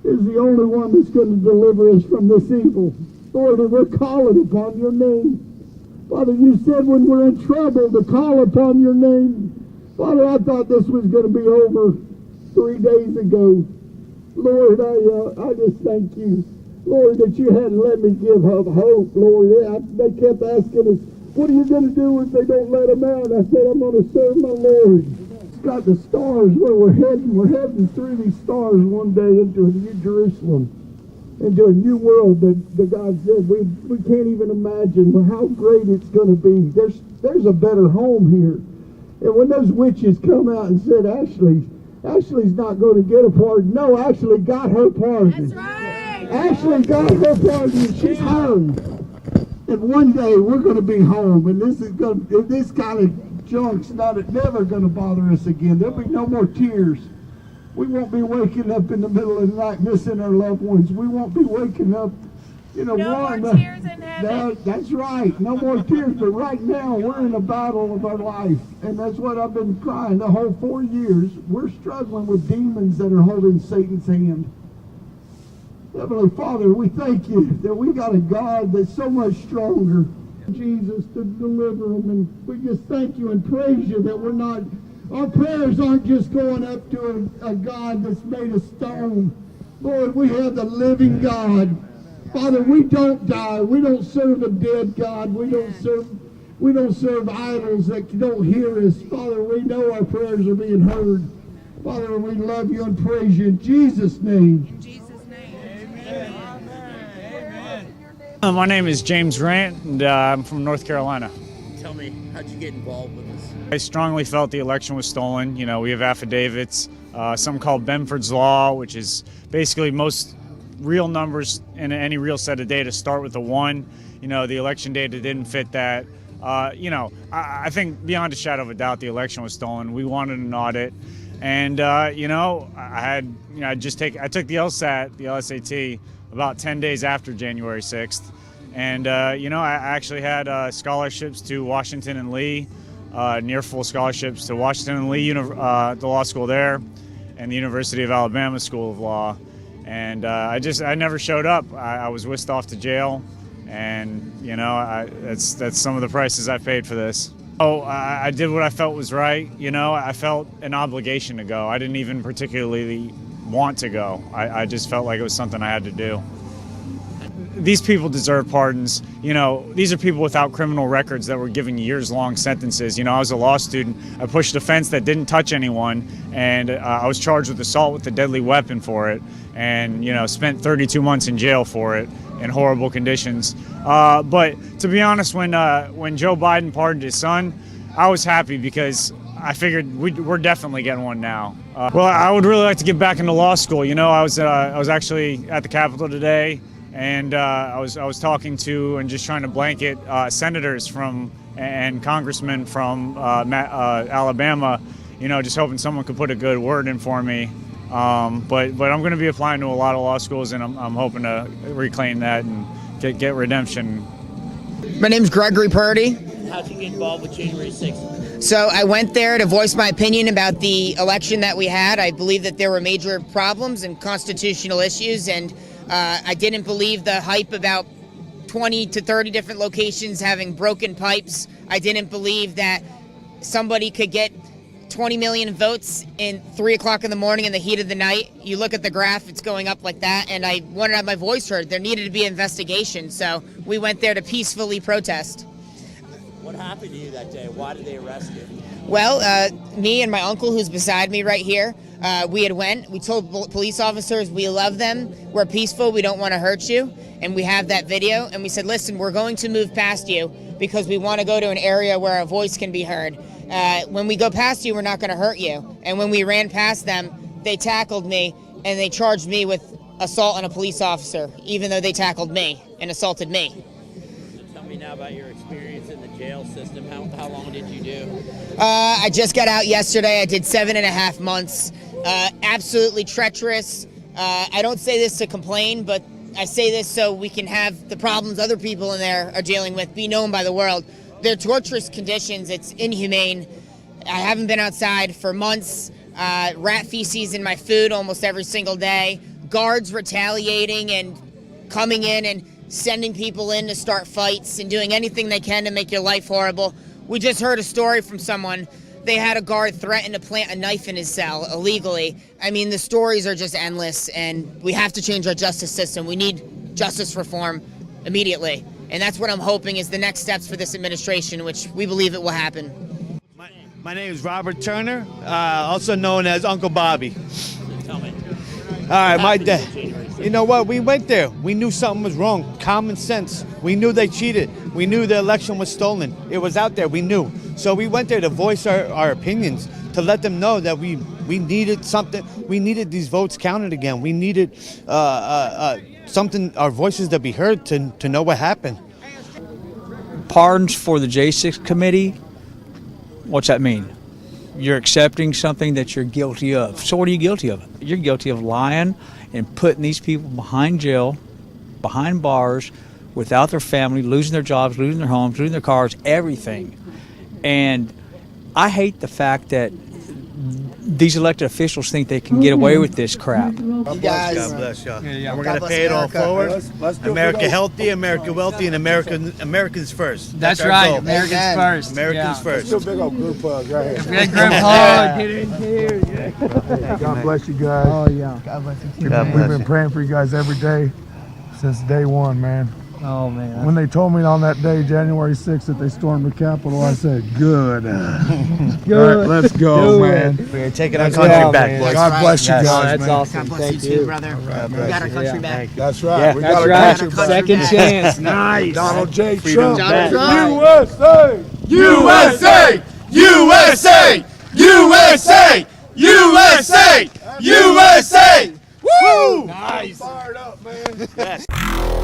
Speaker 10: is the only one that's going to deliver us from this evil. Lord, and we're calling upon your name. Father, you said when we're in trouble to call upon your name. Father, I thought this was going to be over 3 days ago. Lord, I just thank you. Lord, that you hadn't let me give up hope, Lord. They kept asking us, what are you going to do if they don't let him out? I said, I'm going to serve my Lord. It's got the stars where we're heading. We're heading through these stars one day into a new Jerusalem, into a new world that God said we can't even imagine how great it's going to be. There's a better home here. And when those witches come out and said, Ashley's not going to get a pardon. No, Ashley got her pardon. That's right. Ashley got her pardon. She's home. And one day we're going to be home, and this kind of junk's never going to bother us again. There'll be no more tears. We won't be waking up in the middle of the night missing our loved ones. We won't be waking up,
Speaker 2: No more tears in heaven.
Speaker 10: That's right. No more tears. But right now, we're in a battle of our life. And that's what I've been crying the whole 4 years. We're struggling with demons that are holding Satan's hand. Heavenly Father, we thank you that we got a God that's so much stronger. Jesus, to deliver them. And we just thank you and praise you that our prayers aren't just going up to a God that's made of stone. Lord, we have the living God. Father, we don't die. We don't serve a dead God. We don't serve idols that don't hear us. Father, we know our prayers are being heard. Father, we love you and praise you in Jesus' name.
Speaker 2: In Jesus' name.
Speaker 4: My name is James Grant, and I'm from North Carolina.
Speaker 15: Tell me, how'd you get involved with this?
Speaker 4: I strongly felt the election was stolen. We have affidavits, some called Benford's Law, which is basically most real numbers in any real set of data start with a 1. The election data didn't fit that. I think beyond a shadow of a doubt, the election was stolen. We wanted an audit. And, I took the LSAT, the LSAT, about 10 days after January 6th. And, I actually had scholarships to Washington and Lee, near full scholarships to Washington and Lee, the law school there, and the University of Alabama School of Law. And I never showed up. I was whisked off to jail. And, that's some of the prices I paid for this. I did what I felt was right. I felt an obligation to go. I didn't even particularly want to go. I just felt like it was something I had to do. These people deserve pardons. These are people without criminal records that were given years-long sentences. I was a law student. I pushed a fence that didn't touch anyone, and I was charged with assault with a deadly weapon for it, and spent 32 months in jail for it in horrible conditions. But to be honest, when Joe Biden pardoned his son, I was happy because I figured we're definitely getting one now. Well, I would really like to get back into law school. I was actually at the Capitol today, and I was talking to and just trying to blanket senators and congressmen from Alabama. Just hoping someone could put a good word in for me. But I'm going to be applying to a lot of law schools, and I'm hoping to reclaim that and get redemption.
Speaker 8: My name's Gregory Purdy.
Speaker 15: How'd you get involved with January 6th?
Speaker 8: So I went there to voice my opinion about the election that we had. I believe that there were major problems and constitutional issues, and I didn't believe the hype about 20 to 30 different locations having broken pipes. I didn't believe that somebody could get 20 million votes in 3 o'clock in the morning in the heat of the night. You look at the graph, it's going up like that, and I wanted to have my voice heard. There needed to be an investigation, so we went there to peacefully protest.
Speaker 15: What happened to you that day? Why did they arrest you?
Speaker 8: Well, me and my uncle, who's beside me right here, we told police officers we love them, we're peaceful, we don't want to hurt you, and we have that video, and we said, listen, we're going to move past you because we want to go to an area where our voice can be heard. When we go past you, we're not going to hurt you. And when we ran past them, they tackled me, and they charged me with assault on a police officer, even though they tackled me and assaulted me.
Speaker 15: Tell me now about your experience in the jail system. How long did you do?
Speaker 8: I just got out yesterday. I did 7.5 months. Absolutely treacherous. I don't say this to complain, but I say this so we can have the problems other people in there are dealing with be known by the world. They're torturous conditions. It's inhumane. I haven't been outside for months. Rat feces in my food almost every single day. Guards retaliating and coming in and sending people in to start fights and doing anything they can to make your life horrible. We just heard a story from someone. They had a guard threaten to plant a knife in his cell illegally. I mean, the stories are just endless, and we have to change our justice system. We need justice reform immediately. And that's what I'm hoping is the next steps for this administration, which we believe it will happen.
Speaker 13: My name is Robert Turner, also known as Uncle Bobby.
Speaker 15: Tell me.
Speaker 13: All right, my dad. You know what? We went there. We knew something was wrong. Common sense. We knew they cheated. We knew the election was stolen. It was out there. We knew. So we went there to voice our opinions, to let them know that we needed something. We needed these votes counted again. We needed something, our voices to be heard, to know what happened.
Speaker 17: Pardons for the J6 committee
Speaker 12: What's that mean? You're accepting something that you're guilty of. So what are you guilty of? You're guilty of lying and putting these people behind jail, behind bars, without their family, losing their jobs, losing their homes, losing their cars, everything. And I hate the fact that these elected officials think they can get away with this crap.
Speaker 17: God bless y'all. And we're going to pay it all forward. America healthy, America wealthy, and Americans first.
Speaker 12: That's
Speaker 17: our
Speaker 12: right.
Speaker 17: goal.
Speaker 12: Americans first.
Speaker 17: Americans first.
Speaker 10: Still big old group hug right here.
Speaker 12: Big group hug. Get in here.
Speaker 10: God bless you guys.
Speaker 12: Oh, yeah.
Speaker 17: God bless you.
Speaker 10: We've been praying for you guys every day since day one, man.
Speaker 12: Oh, man.
Speaker 10: When they told me on that day, January 6th, that they stormed the Capitol, I said, good. Good. All right, let's go, man.
Speaker 17: We're taking our country back, boys.
Speaker 10: God bless you guys,
Speaker 12: That's
Speaker 10: man.
Speaker 12: awesome.
Speaker 8: God bless
Speaker 12: Thank
Speaker 8: you too, brother. We got our country back.
Speaker 10: That's right.
Speaker 12: Yeah,
Speaker 10: We
Speaker 12: that's
Speaker 10: got
Speaker 12: right.
Speaker 10: our country back.
Speaker 12: Second chance. Nice.
Speaker 10: Donald J.
Speaker 17: Freedom.
Speaker 10: Trump.
Speaker 17: Donald
Speaker 10: USA!
Speaker 13: USA! USA! USA! USA! USA! Woo!
Speaker 10: Nice. Fired up, man.